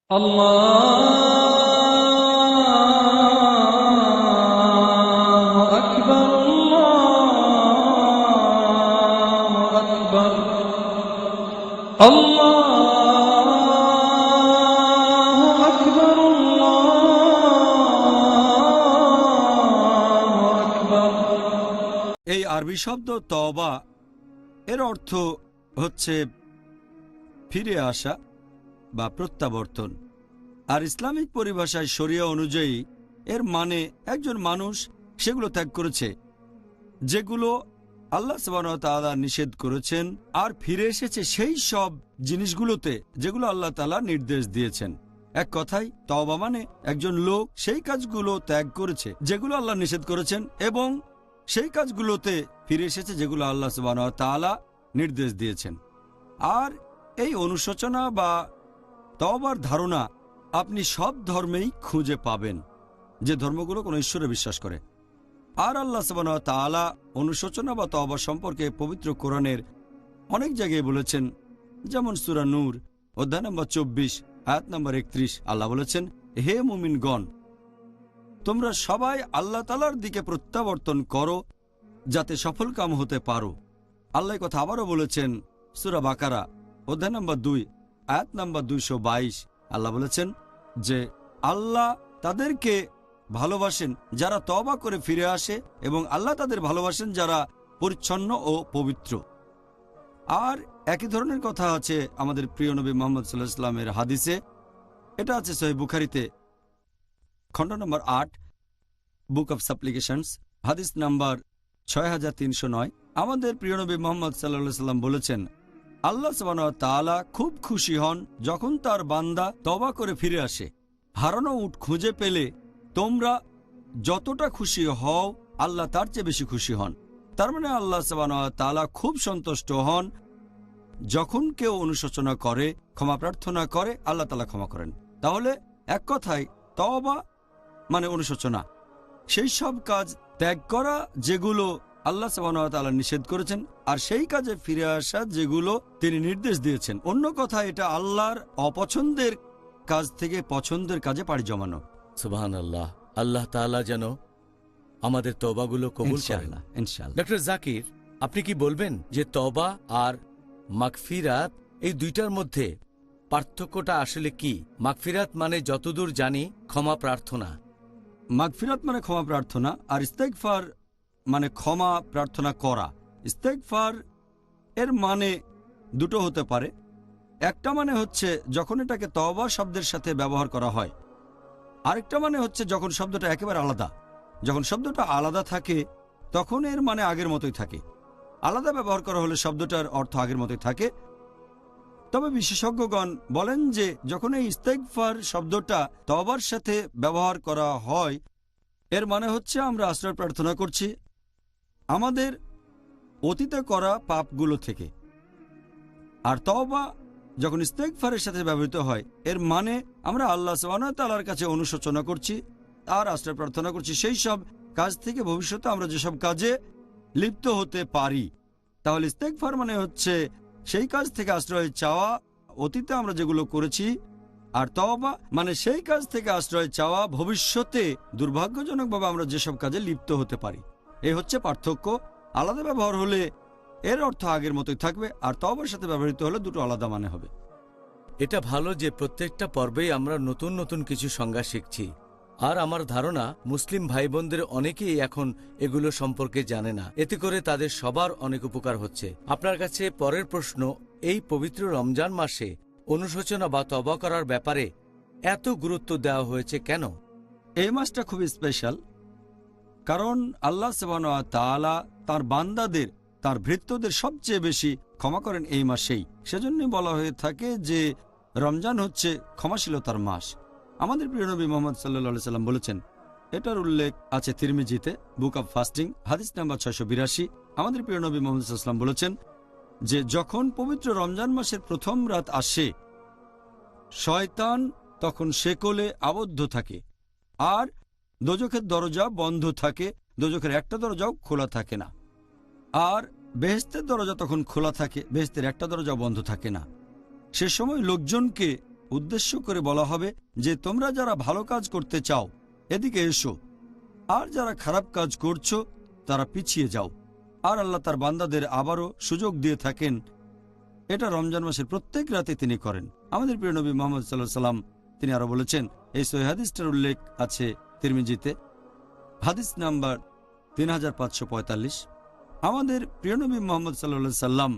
আল্লাহু আকবার, আল্লাহু আকবার, আল্লাহু আকবার, আল্লাহু আকবার। এই আরবি শব্দ তওবা এর অর্থ হচ্ছে ফিরে আসা বা প্রত্যাবর্তন, আর ইসলামিক পরিভাষায় শরিয়া অনুযায়ী এর মানে একজন মানুষ সেগুলো ত্যাগ করেছে যেগুলো আল্লাহ সুবহানাহু ওয়া তাআলা নিষেধ করেছেন, আর ফিরে এসেছে সেই সব জিনিসগুলোতে যেগুলো আল্লাহ তাআলা নির্দেশ দিয়েছেন। এক কথায় তওবা মানে একজন লোক সেই কাজগুলো ত্যাগ করেছে যেগুলো আল্লাহ নিষেধ করেছেন এবং সেই কাজগুলোতে ফিরে এসেছে যেগুলো আল্লাহ সুবহানাহু ওয়া তাআলা নির্দেশ দিয়েছেন। আর এই অনুশোচনা বা তওবার ধারণা আপনি সব ধর্মেই খুঁজে পাবেন, যে ধর্মগুলো কোনো ঈশ্বরে বিশ্বাস করে। আর আল্লাহ সুবহানাহু ওয়া তাআলা অনুশোচনা বা তওবা সম্পর্কে পবিত্র কোরআনের অনেক জায়গায় বলেছেন, যেমন সূরা নূর অধ্যায় নম্বর 24 আয়াত নম্বর 31। আল্লাহ বলেছেন, হে মুমিনগণ, তোমরা সবাই আল্লাহ তাআলার দিকে প্রত্যাবর্তন করো যাতে সফল কাম হতে পারো। আল্লাহ কথা আবারও বলেছেন সূরা বাকারা অধ্যায় নম্বর 2 আয়াত নম্বর 222। আল্লাহ বলেছেন যে আল্লাহ তাদেরকে ভালোবাসেন যারা তওবা করে ফিরে আসে এবং আল্লাহ তাদের ভালোবাসেন যারা পরিচ্ছন্ন ও পবিত্র। আর একই ধরনের কথা আছে আমাদের প্রিয় নবী মুহাম্মদ সাল্লাল্লাহু আলাইহি ওয়াসাল্লামের হাদিসে। এটা আছে সহিহ বুখারীতে খণ্ড নম্বর 8 বুক অফ সাপ্লিকেশনস হাদিস নাম্বার 6309। আমাদের প্রিয় নবী মুহাম্মদ সাল্লাল্লাহু আলাইহি ওয়াসাল্লাম বলেছেন, আল্লাহ সুবহানাহু ওয়া তাআলা খুব খুশি হন যখন তার বান্দা তওবা করে ফিরে আসে। হারানো উট খুঁজে পেলে তোমরা যতটা খুশি হও আল্লাহ তার চেয়ে বেশি খুশি হন। তার মানে আল্লাহ সুবহানাহু ওয়া তাআলা খুব সন্তুষ্ট হন যখন কেউ অনুশোচনা করে, ক্ষমা প্রার্থনা করে, আল্লাহ তাআলা ক্ষমা করেন। তাহলে এক কথায় তওবা মানে অনুশোচনা, সেই সব কাজ ত্যাগ করা যেগুলো আল্লাহ সুবহানাহু ওয়া তাআলা নিষেধ করেছেন, আর সেই কাজে ফিরে আসা যেগুলো তিনি নির্দেশ দিয়েছেন। অন্য কথা, এটা আল্লাহর অপছন্দের কাজ থেকে পছন্দের কাজে পাড়ি জমানো। সুবহানাল্লাহ। আল্লাহ তাআলা যেন আমাদের তওবাগুলো কবুল করেন ইনশাআল্লাহ। ডক্টর জাকির, আপনি কি বলবেন যে তওবা আর মাগফিরাত এই দুইটার মধ্যে পার্থক্যটা আসলে কি? মাগফিরাত মানে যতদূর জানি ক্ষমা প্রার্থনা, মাগফিরাত মানে ক্ষমা প্রার্থনা, আর ইস্তেগফার মানে ক্ষমা প্রার্থনা করা। ইস্তেগফার এর মানে দুটো হতে পারে। একটা মানে হচ্ছে যখন এটাকে তওবা শব্দের সাথে ব্যবহার করা হয়, আরেকটা মানে হচ্ছে যখন শব্দটা একেবারে আলাদা। যখন শব্দটা আলাদা থাকে তখন এর মানে আগের মতোই থাকে। আলাদা ব্যবহার করা হলে শব্দটার অর্থ আগের মতোই থাকে। তবে বিশেষজ্ঞগণ বলেন যে যখন এই ইস্তেগফার শব্দটা তওবার সাথে ব্যবহার করা হয়, এর মানে হচ্ছে আমরা আশ্রয় প্রার্থনা করছি আমাদের অতীতে করা পাপগুলো থেকে। আর তওবা যখন ইস্তেগফারের সাথে ব্যবহৃত হয়, এর মানে আমরা আল্লাহ সুবহানাহু ওয়া তাআলার কাছে অনুশোচনা করছি আর আশ্রয় প্রার্থনা করছি সেই সব কাজ থেকে ভবিষ্যতে আমরা যেসব কাজে লিপ্ত হতে পারি। তাহলে ইস্তেগফার মানে হচ্ছে সেই কাজ থেকে আশ্রয় চাওয়া অতীতে আমরা যেগুলো করেছি, আর তওবা মানে সেই কাজ থেকে আশ্রয় চাওয়া ভবিষ্যতে দুর্ভাগ্যজনকভাবে আমরা যেসব কাজে লিপ্ত হতে পারি। এই হচ্ছে পার্থক্য। আলাদা ব্যবহার হলে এর অর্থ আগের মতোই থাকবে, আর তওবার সাথে ব্যবহৃত হলে দুটো আলাদা মানে হবে। এটা ভালো যে প্রত্যেকটা পর্বেই আমরা নতুন নতুন কিছু সংজ্ঞা শিখছি। আর আমার ধারণা মুসলিম ভাই বোনদের অনেকেই এখন এগুলো সম্পর্কে জানে না। এতে করে তাদের সবার অনেক উপকার হচ্ছে। আপনার কাছে পরের প্রশ্ন, এই পবিত্র রমজান মাসে অনুশোচনা বা তওবা করার ব্যাপারে এত গুরুত্ব দেওয়া হয়েছে কেন? এই মাসটা খুবই স্পেশাল, কারণ আল্লাহ সুবহানাহু ওয়া তাআলা তার বান্দাদের, তার ভৃত্যদের সবচেয়ে বেশি ক্ষমা করেন এই মাসেই। সেজন্যই বলা হয়ে থাকে যে রমজান হচ্ছে ক্ষমাশীলতার মাস। আমাদের প্রিয় নবী মুহাম্মদ সাল্লাল্লাহু আলাইহি সাল্লাম বলেছেন, এটার উল্লেখ আছে তিরমিজিতে বুক অব ফাস্টিং হাদিস নাম্বার 682। আমাদের প্রিয় নবী মুহাম্মদ সাল্লাল্লাহু আলাইহি সাল্লাম বলেছেন যে যখন পবিত্র রমজান মাসের প্রথম রাত আসে, শয়তান তখন শেকলে আবদ্ধ থাকে আর দোজখের দরজা বন্ধ থাকে, দোজখের একটা দরজাও খোলা থাকে না। আর বেহেশতের দরজা তখন খোলা থাকে, বেহেশতের একটা দরজাও বন্ধ থাকে না। সে সময় লোকজনকে উদ্দেশ্য করে বলা হবে যে তোমরা যারা ভালো কাজ করতে চাও এদিকে এসো, আর যারা খারাপ কাজ করছো তারা পিছিয়ে যাও। আর আল্লাহ তার বান্দাদের আবারও সুযোগ দিয়ে থাকেন। এটা রমজান মাসের প্রত্যেক রাতে তিনি করেন। আমাদের প্রিয় নবী মুহাম্মদ সাল্লাল্লাহু আলাইহি সাল্লাম তিনি আরো বলেছেন, এই সহিহ হাদিসটার উল্লেখ আছে তিরমিজিতে, হাদিস নাম্বার 3545। আমাদের প্রিয় নবী মুহাম্মদ সাল্লাল্লাহু আলাইহি সাল্লাম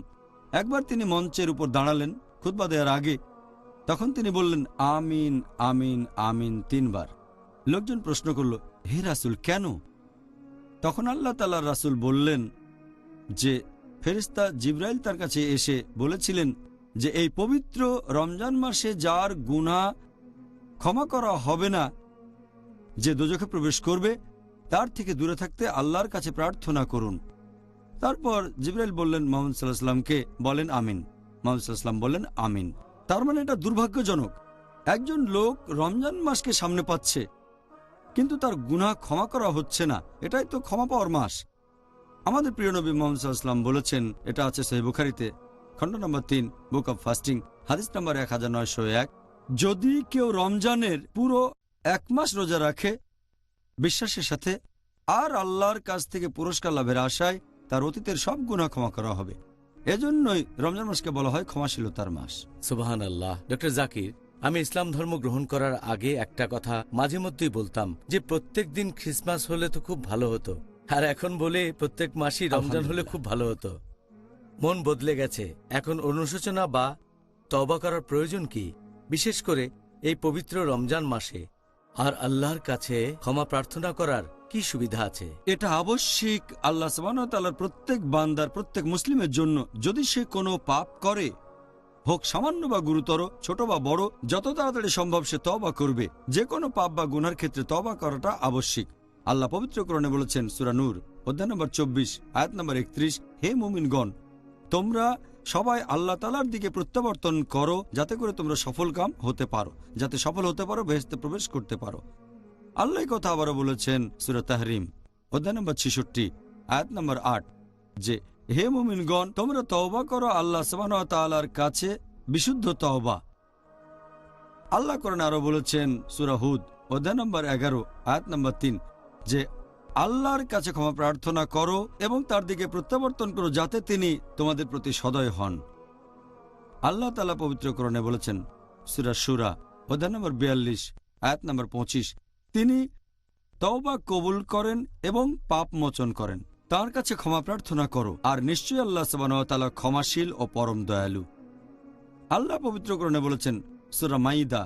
একবার তিনি মঞ্চের উপর দাঁড়ালেন খুতবা দেওয়ার আগে। তখন তিনি বললেন আমিন আমিন আমিন 3 বার। লোকজন প্রশ্ন করল, হে রাসূল কেন? তখন আল্লাহ তাআলার রাসূল বললেন যে ফেরেশতা জিবরাইল তার কাছে এসে বলেছিলেন যে এই পবিত্র রমজান মাসে যার গুনাহ ক্ষমা করা হবে না, যে দোজখে প্রবেশ করবে, তার থেকে দূরে থাকতে আল্লাহর কাছে প্রার্থনা করুন। তারপর জিবরাইল বললেন মুহাম্মদ সাল্লাল্লাহু আলাইহি সাল্লামকে, বলেন আমিন। মুহাম্মদ সাল্লাল্লাহু আলাইহি সাল্লাম বললেন আমিন। তার মানে এটা দুর্ভাগ্যজনক, একজন লোক রমজান মাসকে সামনে পাচ্ছে কিন্তু তার গুনাহ ক্ষমা করা হচ্ছে না। এটাই তো ক্ষমা পাওয়ার মাস। আমাদের প্রিয় নবী মুহাম্মদ সাল্লাল্লাহু আলাইহি সাল্লাম বলেছেন, এটা আছে সহিহ বুখারীতে, খণ্ড নম্বর 3, বুক অব ফাস্টিং, হাদিস নম্বর 1901, যদি কেউ রমজানের পুরো 1 মাস রোজা রাখে বিশ্বাসের সাথে আর আল্লাহর কাছ থেকে পুরস্কার লাভের আশায়, তার অতীতের সব গুনাহ ক্ষমা করা হবে। এজন্যই রমজান মাসকে বলা হয় ক্ষমাশীলতার মাস। সুবহানাল্লাহ। ডক্টর জাকির, আমি ইসলাম ধর্ম গ্রহণ করার আগে একটা কথা মাঝে মধ্যেই বলতাম যে প্রত্যেক দিন ক্রিসমাস হলে তো খুব ভালো হতো, আর এখন বলে প্রত্যেক মাসই রমজান হলে খুব ভালো হতো। মন বদলে গেছে। এখন অনুশোচনা বা তওবা করার প্রয়োজন কি, বিশেষ করে এই পবিত্র রমজান মাসে? আর আল্লাহর কাছে ক্ষমা প্রার্থনা করার কি সুবিধা আছে? এটা আবশ্যিক আল্লাহ সুবহানাহু ওয়া তাআলার প্রত্যেক বান্দার, প্রত্যেক মুসলিমের জন্য। যদি সে কোনো পাপ করে, হোক সামান্য বা গুরুতর, ছোট বা বড়, যত তাড়াতাড়ি সম্ভব সে তওবা করবে। যে কোনো পাপ বা গুনার ক্ষেত্রে তওবা করাটা আবশ্যিক। আল্লাহ পবিত্র কোরআনে বলেছেন, সূরা নূর অধ্যায় নম্বর 24 আয়াত নম্বর 31, হে মুমিনগণ, তোমরা সবাই আল্লাহ তাআলার দিকে প্রত্যাবর্তন করো যাতে করে তোমরা সফলকাম হতে পারো, যাতে সফল হতে পারো, বেহেশতে প্রবেশ করতে পারো। আল্লাহ কথা আবারও বলেছেন সূরা তাহরিম অধ্যায় নম্বর 66 আয়াত নম্বর 8, যে হে মুমিনগণ, তোমরা তওবা করো আল্লাহ সুবহানাহু ওয়া তাআলার কাছে বিশুদ্ধ তওবা। আল্লাহ কোরআনে আরো বলেছেন সূরা হুদ অধ্যায় নম্বর 11 আয়াত নম্বর 3, যে আল্লাহর কাছে ক্ষমা প্রার্থনা করো এবং তার দিকে প্রত্যাবর্তন করো যাতে তিনি তোমাদের প্রতি সদয় হন। আল্লাহ তাআলা পবিত্র কোরআনে বলেছেন সূরা সূরা অধ্যায় নম্বর 42 আয়াত নম্বর 25, তিনি তওবা কবুল করেন এবং পাপ মোচন করেন। তার কাছে ক্ষমা প্রার্থনা করো, আর নিশ্চয়ই আল্লাহ সুবহানাহু ওয়া তাআলা ক্ষমাশীল ও পরম দয়ালু। আল্লাহ পবিত্র কোরআনে বলেছেন সূরা মাইদা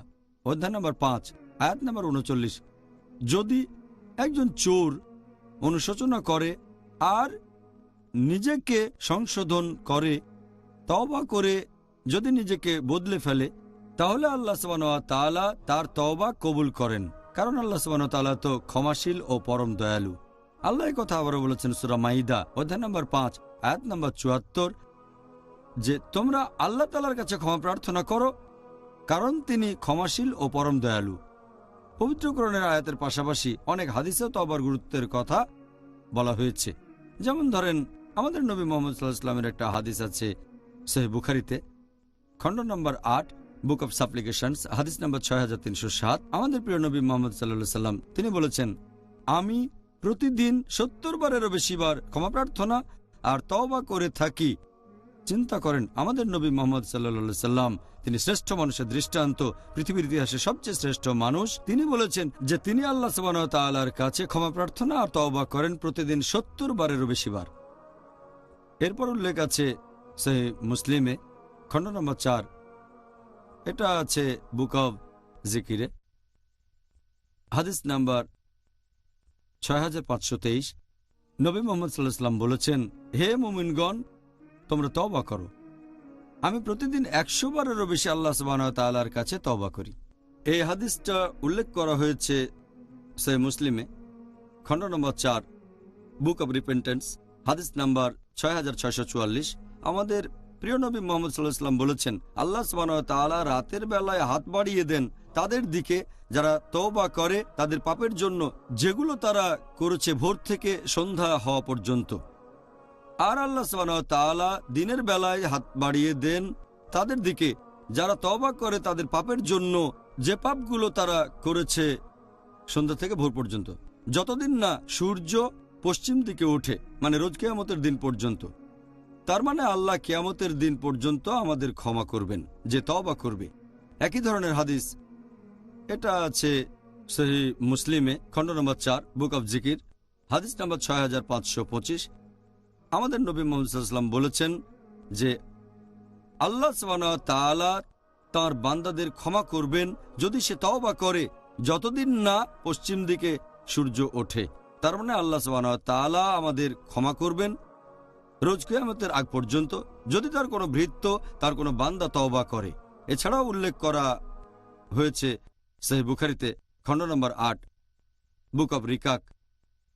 অধ্যায় নম্বর 5 আয়াত নম্বর 39, যদি একজন চোর অনুশোচনা করে আর নিজেকে সংশোধন করে, তওবা করে যদি নিজেকে বদলে ফেলে, তাহলে আল্লাহ সুবহানাহু ওয়া তাআলা তার তওবা কবুল করেন, কারণ আল্লাহ সুবহানাহু ওয়া তাআলা তো ক্ষমাশীল ও পরম দয়ালু। আল্লাহ এই কথা আবারও বলেছেন সূরা মাইদা অধ্যায় নম্বর 5 আয়াত নম্বর 74, যে তোমরা আল্লাহ তাআলার কাছে ক্ষমা প্রার্থনা করো কারণ তিনি ক্ষমাশীল ও পরম দয়ালু। পবিত্র কোরআনের আয়াতের পাশাপাশি অনেক হাদিসেও তওবার গুরুত্বের কথা বলা হয়েছে। যেমন ধরেন, আমাদের নবী মুহাম্মদ সাল্লাল্লাহু আলাইহি ওয়াসাল্লামের একটা হাদিস আছে সহিহ বুখারীতে, খণ্ড নম্বর 8, বুক অব সাপ্লিকেশনস, হাদিস নম্বর 6307। আমাদের প্রিয় নবী মুহাম্মদ সাল্লাল্লাহু আলাইহি ওয়াসাল্লাম তিনি বলেছেন, আমি প্রতিদিন 70 বারেরও বেশি বার ক্ষমা প্রার্থনা আর তওবা করে থাকি। চিন্তা করেন, আমাদের নবী মুহাম্মদ সাল্লাল্লাহু আলাইহি ওয়াসাল্লাম তিনি শ্রেষ্ঠ মানুষের দৃষ্টান্ত, পৃথিবীর ইতিহাসে সবচেয়ে শ্রেষ্ঠ মানুষ। তিনি বলেছেন যে তিনি আল্লাহ সুবহানাহু ওয়া তাআলার কাছে ক্ষমা প্রার্থনা আর তওবা করেন প্রতিদিন 70 বারেরও বেশি বার। এরপর উল্লেখ আছে সহিহ মুসলিমে, খণ্ড নম্বর 4, এটা আছে বুক অব জিকিরে, হাদিস নাম্বার 6523। নবী মুহাম্মদ সাল্লাল্লাহু আলাইহি ওয়াসাল্লাম বলেছেন, হে মুমিনগণ, তোমরা তওবা করো। আমি প্রতিদিন 100 বারেরও বেশি আল্লাহ সুবহানাহু ওয়া তাআলার কাছে তওবা করি। এই হাদিসটা উল্লেখ করা হয়েছে সহিহ মুসলিমে, খণ্ড নম্বর 4, বুক অব রিপেন্টেন্স, হাদিস নাম্বার 6644। আমাদের প্রিয় নবী মুহাম্মদ সাল্লাল্লাহু আলাইহি ওয়াসাল্লাম বলেছেন, আল্লাহ সুবহানাহু ওয়া তাআলা রাতের বেলায় হাত বাড়িয়ে দেন তাদের দিকে যারা তওবা করে তাদের পাপের জন্য, যেগুলো তারা করেছে ভোর থেকে সন্ধ্যা হওয়া পর্যন্ত। আর আল্লাহ সুবহানাহু ওয়া তাআলা দিনের বেলায় হাত বাড়িয়ে দেন তাদের দিকে যারা তওবা করে তাদের পাপের জন্য, যে পাপগুলো তারা করেছে সন্ধ্যা থেকে ভোর পর্যন্ত, যতদিন না সূর্য পশ্চিম দিকে ওঠে, মানে রোজ কিয়ামতের দিন পর্যন্ত। তার মানে আল্লাহ কিয়ামতের দিন পর্যন্ত আমাদের ক্ষমা করবেন যে তওবা করবে। একই ধরনের হাদিস এটা আছে সহিহ মুসলিমে, খণ্ড নম্বর 4, বুক অব জিকির, হাদিস নম্বর 6525। আমাদের নবী মুহাম্মদ সাল্লাল্লাহু আলাইহি ওয়াসাল্লাম বলেছেন যে আল্লাহ সুবহানাহু ওয়া তাআলা তাঁর বান্দাদের ক্ষমা করবেন যদি সে তওবা করে যতদিন না পশ্চিম দিকে সূর্য ওঠে। তার মানে আল্লাহ সুবহানাহু ওয়া তাআলা আমাদের ক্ষমা করবেন রোজ কিয়ামতের আগ পর্যন্ত যদি তার কোনো ভৃত্য, তার কোনো বান্দা তওবা করে। এছাড়াও উল্লেখ করা হয়েছে সহিহ বুখারীতে, খণ্ড নম্বর 8, বুক অব রিকাক,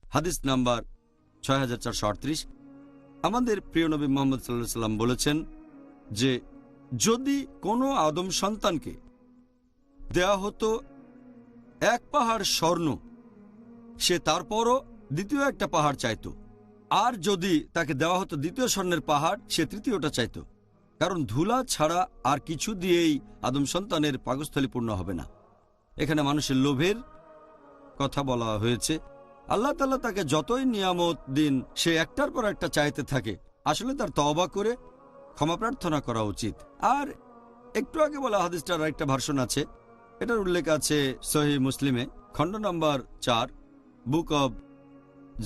হাদিস নাম্বার 6438। আমাদের প্রিয় নবী মুহাম্মদ সাল্লাল্লাহু আলাইহি ওয়াসাল্লাম বলেছেন যে যদি কোনো আদম সন্তানকে দেয়া হতো এক পাহাড় স্বর্ণ, সে তারপরও দ্বিতীয় একটা পাহাড় চাইত। আর যদি তাকে দেওয়া হতো দ্বিতীয় স্বর্ণের পাহাড়, সে তৃতীয়টা চাইত। কারণ ধুলা ছাড়া আর কিছু দিয়েই আদম সন্তানের পাকস্থলী পূর্ণ হবে না। এখানে মানুষের লোভের কথা বলা হয়েছে। আল্লাহ তাআলা তাকে যতই নিয়ামত দিন, সে একটার পর একটা চাইতে থাকে। আসলে তার তওবা করে ক্ষমা প্রার্থনা করা উচিত। আর একটু আগে বলা হাদিসটার আরেকটা ভার্সন আছে, এটার উল্লেখ আছে সহিহ মুসলিমে, খণ্ড নম্বর 4, বুক অব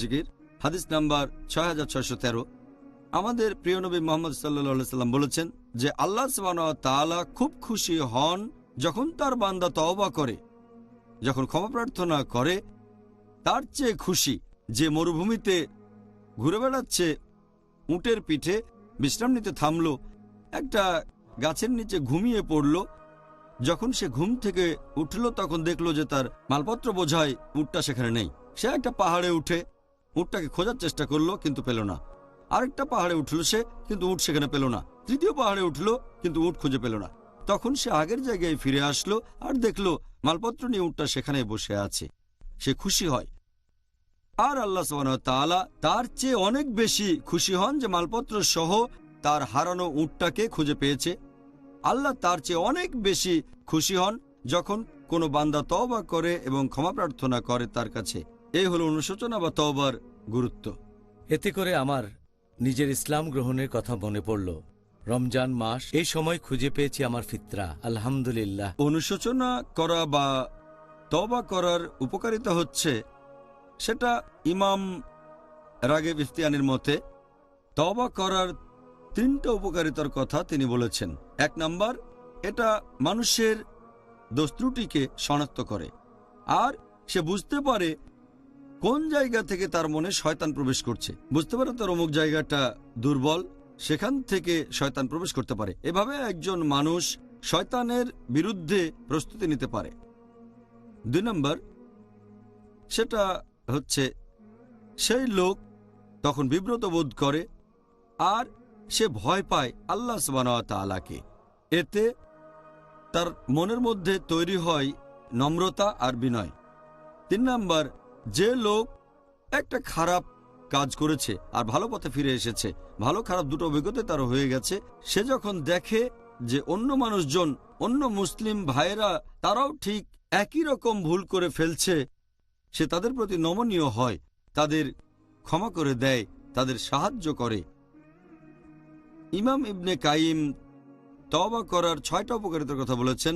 জিকির, হাদিস নাম্বার 6613। আমাদের প্রিয় নবী মুহাম্মদ সাল্লাল্লাহু আলাইহি ওয়াসাল্লাম বলেছেন যে আল্লাহ সুবহানাহু ওয়া তাআলা খুব খুশি হন যখন তার বান্দা তওবা করে, যখন ক্ষমা প্রার্থনা করে। তার চেয়ে খুশি যে মরুভূমিতে ঘুরে বেড়াচ্ছে, উটের পিঠে বিশ্রাম নিতে থামলো, একটা গাছের নিচে ঘুমিয়ে পড়ল। যখন সে ঘুম থেকে উঠল তখন দেখলো যে তার মালপত্র বোঝাই উটটা সেখানে নেই। সে একটা পাহাড়ে উঠে উটটাকে খোঁজার চেষ্টা করলো, কিন্তু পেল না। আরেকটা পাহাড়ে উঠল সে, কিন্তু উট সেখানে পেল না। তৃতীয় পাহাড়ে উঠল, কিন্তু উট খুঁজে পেল না। তখন সে আগের জায়গায় ফিরে আসলো আর দেখলো মালপত্র নিয়ে উটটা সেখানে বসে আছে। সে খুশি হয়। আর আল্লাহ সুবহানাহু ওয়া তাআলা তার চেয়ে অনেক বেশি খুশি হন যে মালপত্র সহ তার হারানো উটটাকে খুঁজে পেয়েছে। আল্লাহ তার চেয়ে অনেক বেশি খুশি হন যখন কোনো বান্দা তওবা করে এবং ক্ষমা প্রার্থনা করে তার কাছে। এই হলো অনুশোচনা বা তওবার গুরুত্ব। এতে করে আমার নিজের ইসলাম গ্রহণের কথা মনে পড়ল। রমজান মাস, এই সময় খুঁজে পেয়েছি আমার ফিতরা, আলহামদুলিল্লাহ। অনুশোচনা করা বা তওবা করার উপকারিতা হচ্ছে, সেটা ইমাম রাগিব ইফতিয়ানির মতে তওবা করার 3টা উপকারিতার কথা তিনি বলেছেন। 1 নাম্বার, এটা মানুষের দোষ ত্রুটিকে শনাক্ত করে, আর সে বুঝতে পারে কোন জায়গা থেকে তার মনে শয়তান প্রবেশ করছে। বুঝতে পারে তার অমুক জায়গাটা দুর্বল, সেখান থেকে শয়তান প্রবেশ করতে পারে। এভাবে একজন মানুষ শয়তানের বিরুদ্ধে প্রস্তুতি নিতে পারে। 2 নম্বর, সেটা হচ্ছে সেই লোক তখন বিব্রত বোধ করে আর সে ভয় পায় আল্লাহ সুবহানাহু ওয়া তাআলাকে। এতে তার মনের মধ্যে তৈরি হয় নম্রতা আর বিনয়। 3 নম্বর, যে লোক একটা খারাপ কাজ করেছে আর ভালো পথে ফিরে এসেছে, ভালো খারাপ দুটো অভিজ্ঞতা তার হয়ে গেছে, সে যখন দেখে যে অন্য মানুষজন, অন্য মুসলিম ভাইয়েরা তারাও ঠিক একই রকম ভুল করে ফেলছে, সে তাদের প্রতি নমনীয় হয়, তাদের ক্ষমা করে দেয়, তাদের সাহায্য করে। ইমাম ইবনে কাইম তওবা করার 6টা উপকারিতার কথা বলেছেন।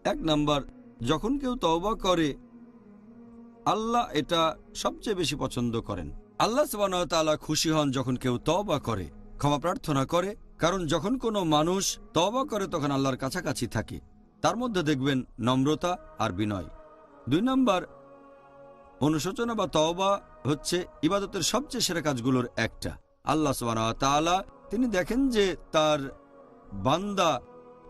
1 নাম্বার, যখন কেউ তওবা করে আল্লাহ এটা সবচেয়ে বেশি পছন্দ করেন। আল্লাহ সুবহানাহু ওয়া তাআলা খুশি হন যখন কেউ তওবা করে, ক্ষমা প্রার্থনা করে। কারণ যখন কোনো মানুষ তওবা করে তখন আল্লাহর কাছাকাছি থাকে। তার মধ্যে দেখবেন নম্রতা আর বিনয়। 2 নাম্বার, অনুশোচনা বা তওবা হচ্ছে ইবাদতের সবচেয়ে সেরা কাজগুলোর একটা। আল্লাহ সুবহানাহু ওয়া তাআলা তিনি দেখেন যে তার বান্দা,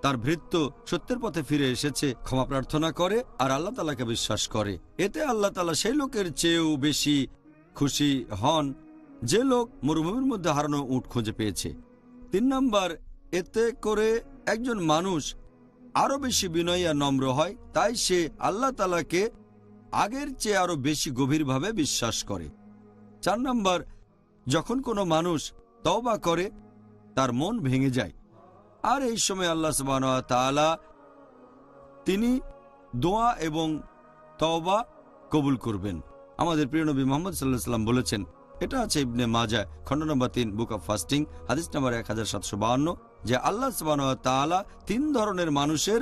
তার ভৃত্য সত্যের পথে ফিরে এসেছে, ক্ষমা প্রার্থনা করে আর আল্লাহ তাআলাকে বিশ্বাস করে। এতে আল্লাহ তাআলা সেই লোকের চেয়েও বেশি খুশি হন যে লোক মরুভূমির মধ্যে হারানো উট খুঁজে পেয়েছে। 3 নাম্বার, এতে করে একজন মানুষ আরো বেশি বিনয়ী আর নম্র হয়, তাই সে আল্লাহ তাআলাকে আগের চেয়ে আরো বেশি গভীরভাবে বিশ্বাস করে। 4 নাম্বার, যখন কোনো মানুষ তওবা করে তার মন ভেঙে যায়, আর এই সময় আল্লাহ সুবহানাহু ওয়া তাআলা তিনি দোয়া এবং তওবা কবুল করবেন। আমাদের প্রিয় নবী মুহাম্মদ সাল্লাল্লাহু আলাইহি ওয়াসাল্লাম বলেছেন, এটা আছে ইবনে মাজাহ খণ্ড নম্বর 3 বুক অফ ফাস্টিং হাদিস নম্বর 1752, যে আল্লাহ সুবহানাহু ওয়া তাআলা 3 ধরনের মানুষের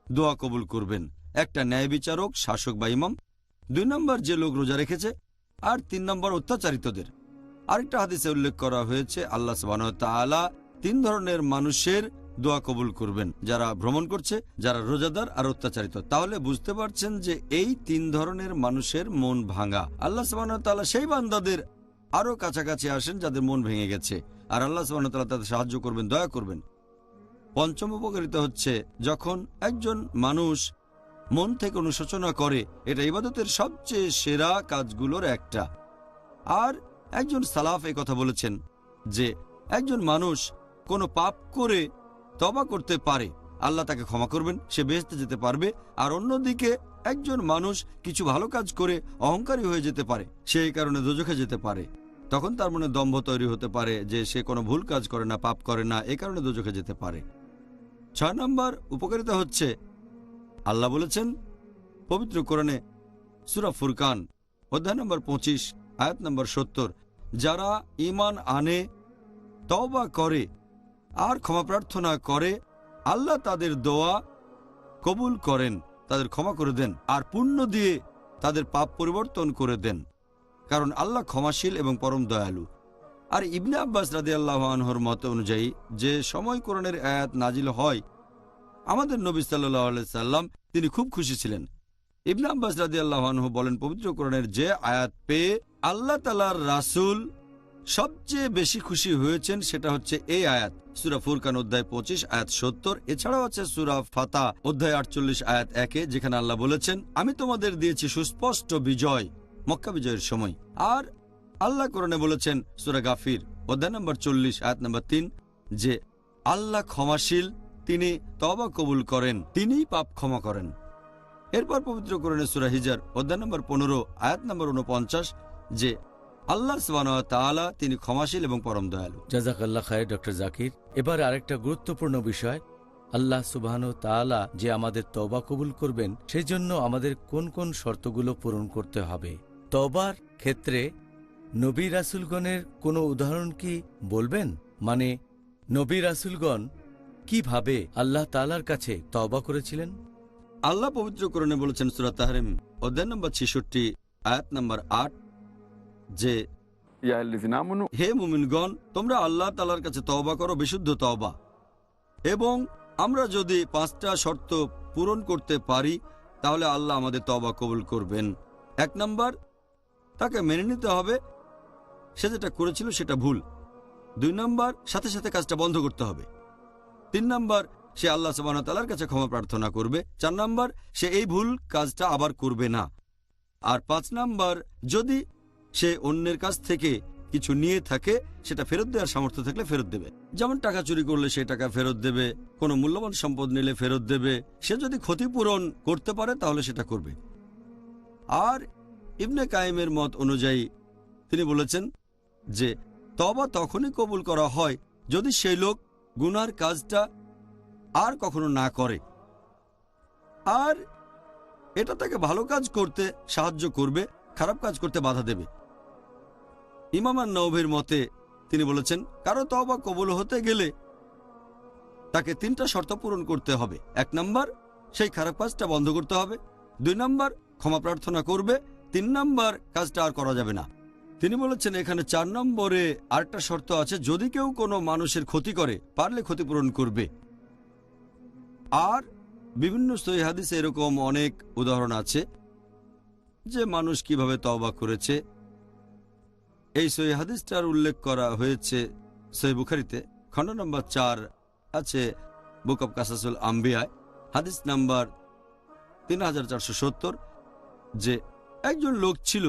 দোয়া কবুল করবেন। একটা ন্যায় বিচারক, শাসক বা ইমাম, 2 নম্বর যে লোক রোজা রেখেছে, আর 3 নম্বর অত্যাচারিতদের। আরেকটা হাদিসে উল্লেখ করা হয়েছে আল্লাহ সুবহানাহু ওয়া তাআলা 3 ধরনের মানুষের দোয়া কবুল করবেন, যারা ভ্রমণ করছে, যারা রোজাদার আর অত্যাচারিত। তাহলে বুঝতে পারছেন যে এই 3 ধরনের মানুষের মন ভাঙা। আল্লাহ সুবহানাহু ওয়া তাআলা সেই বান্দাদের আরো কাছাকাছি আসেন যাদের মন ভেঙে গেছে, আর আল্লাহ সুবহানাহু ওয়া তাআলা তাদের সাহায্য করবেন, দয়া করবেন। পঞ্চম উপকারিতা হচ্ছে যখন একজন মানুষ মন থেকে অনুশোচনা করে, এটা ইবাদতের সবচেয়ে সেরা কাজগুলোর একটা। আর একজন সালাফ এই কথা বলেছেন যে একজন মানুষ কোনো পাপ করে তওবা করতে পারে, আল্লাহ তাকে ক্ষমা করবেন, সে বেহেশতে যেতে পারবে। আর অন্যদিকে একজন মানুষ কিছু ভালো কাজ করে অহংকারী হয়ে যেতে পারে, সেই কারণে দোজখে যেতে পারে। তখন তার মনে দম্ভ তৈরি হতে পারে যে সে কোনো ভুল কাজ করে না, পাপ করে না, এই কারণে দোজখে যেতে পারে। 6 নম্বর উপকারিতা হচ্ছে আল্লাহ বলেছেন পবিত্র কোরআনে সূরা ফুরকান অধ্যায় নম্বর 25 আয়াত নম্বর 70, যারা ঈমান আনে, তওবা করে আর ক্ষমা প্রার্থনা করে, আল্লাহ তাদের দোয়া কবুল করেন, তাদের ক্ষমা করে দেন আর পুণ্য দিয়ে তাদের পাপ পরিবর্তন করে দেন, কারণ আল্লাহ ক্ষমাশীল এবং পরম দয়ালু। আর ইবনে আব্বাস রাদিয়াল্লাহু আনহুর মত অনুযায়ী যে সময় কোরআনের আয়াত নাজিল হয়, আমাদের নবী সাল্লাল্লাহু আলাইহি সাল্লাম তিনি খুব খুশি ছিলেন। ইবনে আব্বাস রাদিয়াল্লাহু আনহু বলেন, পবিত্র কোরআনের যে আয়াত পেয়ে আল্লাহ তাআলার রাসূল সবচেয়ে বেশি খুশি হয়েছেন সেটা হচ্ছে এই আয়াত, সূরা ফুরকান অধ্যায় 25 আয়াত 70। এছাড়াও আছে সূরা ফাতা অধ্যায় 48 আয়াত 1, যেখানে আল্লাহ বলেছেন, আমি তোমাদের দিয়েছি সুস্পষ্ট বিজয় মক্কা বিজয়ের সময়। আর আল্লাহ কোরআনে বলেছেন সূরা গাফির অধ্যায় নম্বর 40 আয়াত নম্বর 3, যে আল্লাহ ক্ষমাশীল, তিনি তওবা কবুল করেন, তিনিই পাপ ক্ষমা করেন। এরপর পবিত্র কোরআনে সূরা হিজর অধ্যায় নম্বর 15 আয়াত নম্বর 49, যে আল্লাহ সুবহানাহু ওয়া তাআলা তিনি ক্ষমাশীল এবং পরম দয়ালু। জাযাকাল্লাহ খায়ের ডক্টর জাকির। এবার আরেকটা গুরুত্বপূর্ণ বিষয়, আল্লাহ সুবহানাহু ওয়া তাআলা যে আমাদের তওবা কবুল করবেন সেই জন্য আমাদের কোন কোন শর্তগুলো পূরণ করতে হবে। তওবার ক্ষেত্রে নবী রাসূলগণের কোনো উদাহরণ কি বলবেন? মানে নবী রাসূলগণ কিভাবে আল্লাহ তাআলার কাছে তওবা করেছিলেন? আল্লাহ পবিত্র কোরআনে বলেছেন সূরা তাহরিম অধ্যায় নম্বর 66 আয়াত নম্বর 8, যে হে মুমিনগণ, তোমরা আল্লাহ তাআলার কাছে তওবা করো, বিশুদ্ধ তওবা। এবং আমরা যদি 5টা শর্ত পূরণ করতে পারি তাহলে আল্লাহ আমাদের তওবা কবুল করবেন। 1 নম্বর, তাকে মেনে নিতে হবে সে যেটা করেছিল সেটা ভুল। 2 নম্বর, সাথে সাথে কাজটা বন্ধ করতে হবে। 3 নম্বর, সে আল্লাহ সুবহানাহু ওয়া তাআলার কাছে ক্ষমা প্রার্থনা করবে। 4 নম্বর, সে এই ভুল কাজটা আবার করবে না। আর 5 নম্বর, যদি সে অন্যের কাছ থেকে কিছু নিয়ে থাকে সেটা ফেরত দেওয়ার সামর্থ্য থাকলে ফেরত দেবে। যেমন টাকা চুরি করলে সেই টাকা ফেরত দেবে, কোনো মূল্যবান সম্পদ নিলে ফেরত দেবে। সে যদি ক্ষতিপূরণ করতে পারে তাহলে সেটা করবে। আর ইবনে কাইমের মত অনুযায়ী তিনি বলেছেন যে তওবা তখনই কবুল করা হয় যদি সেই লোক গুনার কাজটা আর কখনো না করে, আর এটা তাকে ভালো কাজ করতে সাহায্য করবে, খারাপ কাজ করতে বাধা দেবে। ইমাম আন-নাওয়ীর মতে তিনি বলেছেন, কারো তওবা কবুল হতে গেলে তাকে 3টা শর্ত পূরণ করতে হবে। 1 নম্বর, সেই খারাপ কাজটা বন্ধ করতে হবে। 2 নম্বর, ক্ষমা প্রার্থনা করবে। 3 নম্বর, কাজটা আর করা যাবে না। তিনি বলেছেন এখানে 4 নম্বরে আরেকটা শর্ত আছে, যদি কেউ কোনো মানুষের ক্ষতি করে পারলে ক্ষতিপূরণ করবে। আর বিভিন্ন সহিহ হাদিসে এরকম অনেক উদাহরণ আছে যে মানুষ কিভাবে তওবা করেছে। এই সহিহ হাদিসটার উল্লেখ করা হয়েছে সহিহ বুখারীতে খণ্ড নম্বর 4 আছে বুক অব কাসাসুল আম্বিয়া হাদিস নাম্বার 3470, যে একজন লোক ছিল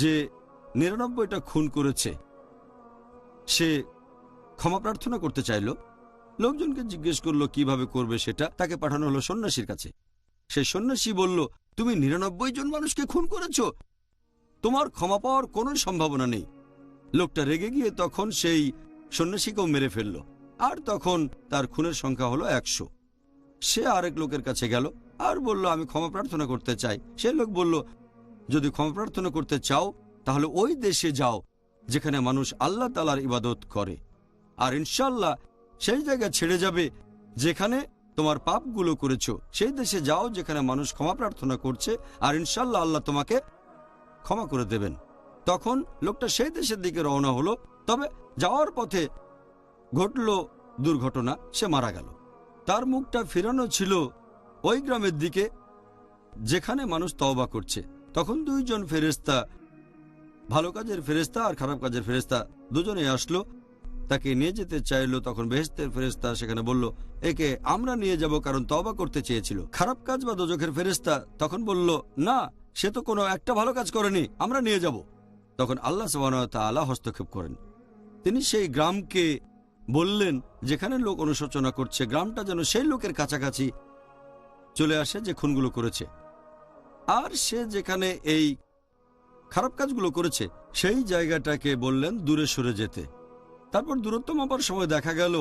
যে 99টা খুন করেছে। সে ক্ষমা প্রার্থনা করতে চাইল। লোকজনকে জিজ্ঞেস করলো কিভাবে করবে সেটা। তাকে পাঠানো হলো সন্ন্যাসীর কাছে। সেই সন্ন্যাসী বলল, তুমি 99 জন মানুষকে খুন করেছো, তোমার ক্ষমা পাওয়ার কোনো সম্ভাবনা নেই। লোকটা রেগে গিয়ে তখন সেই সন্ন্যাসীকেও মেরে ফেলল। আর তখন তার খুনের সংখ্যা হলো 100। সে আরেক লোকের কাছে গেল আর বলল, আমি ক্ষমা প্রার্থনা করতে চাই। সেই লোক বলল, যদি ক্ষমা প্রার্থনা করতে চাও তাহলে ওই দেশে যাও যেখানে মানুষ আল্লাহ তাআলার ইবাদত করে, আর ইনশাল্লাহ সেই জায়গা ছেড়ে যাবে যেখানে তোমার পাপগুলো করেছো। সেই দেশে যাও যেখানে মানুষ ক্ষমা প্রার্থনা করছে, আর ইনশাল্লাহ আল্লাহ তোমাকে ক্ষমা করে দেবেন। তখন লোকটা সেই দেশের দিকে রওনা হলো, তবে যাওয়ার পথে ঘটল দুর্ঘটনা, সে মারা গেল। তার মুখটা ফেরানো ছিল ওই গ্রামের দিকে যেখানে মানুষ তওবা করছে। তখন দুইজন ফেরেশতা, ভালো কাজের ফেরেশতা আর খারাপ কাজের ফেরেশতা, দুজনে আসলো, তাকে নিয়ে যেতে চাইলো। তখন বেহেশতের ফেরেশতা সেখানে বলল, একে আমরা নিয়ে যাব কারণ তওবা করতে চেয়েছিল। খারাপ কাজ বা দোজখের ফেরেশতা তখন বলল, না, সে তো কোনো একটা ভালো কাজ করেনি, আমরা নিয়ে যাব। তখন আল্লাহ সুবহানাহু ওয়া তাআলা হস্তক্ষেপ করেন। তিনি সেই গ্রামকে বললেন যেখানে লোক অনুশোচনা করছে, গ্রামটা যেন সেই লোকের কাছাকাছি চলে আসে যে খুনগুলো করেছে, আর সে যেখানে এই খারাপ কাজগুলো করেছে সেই জায়গাটাকে বললেন দূরে সরে যেতে। তারপর দূরত্ব মাপার সময় দেখা গেল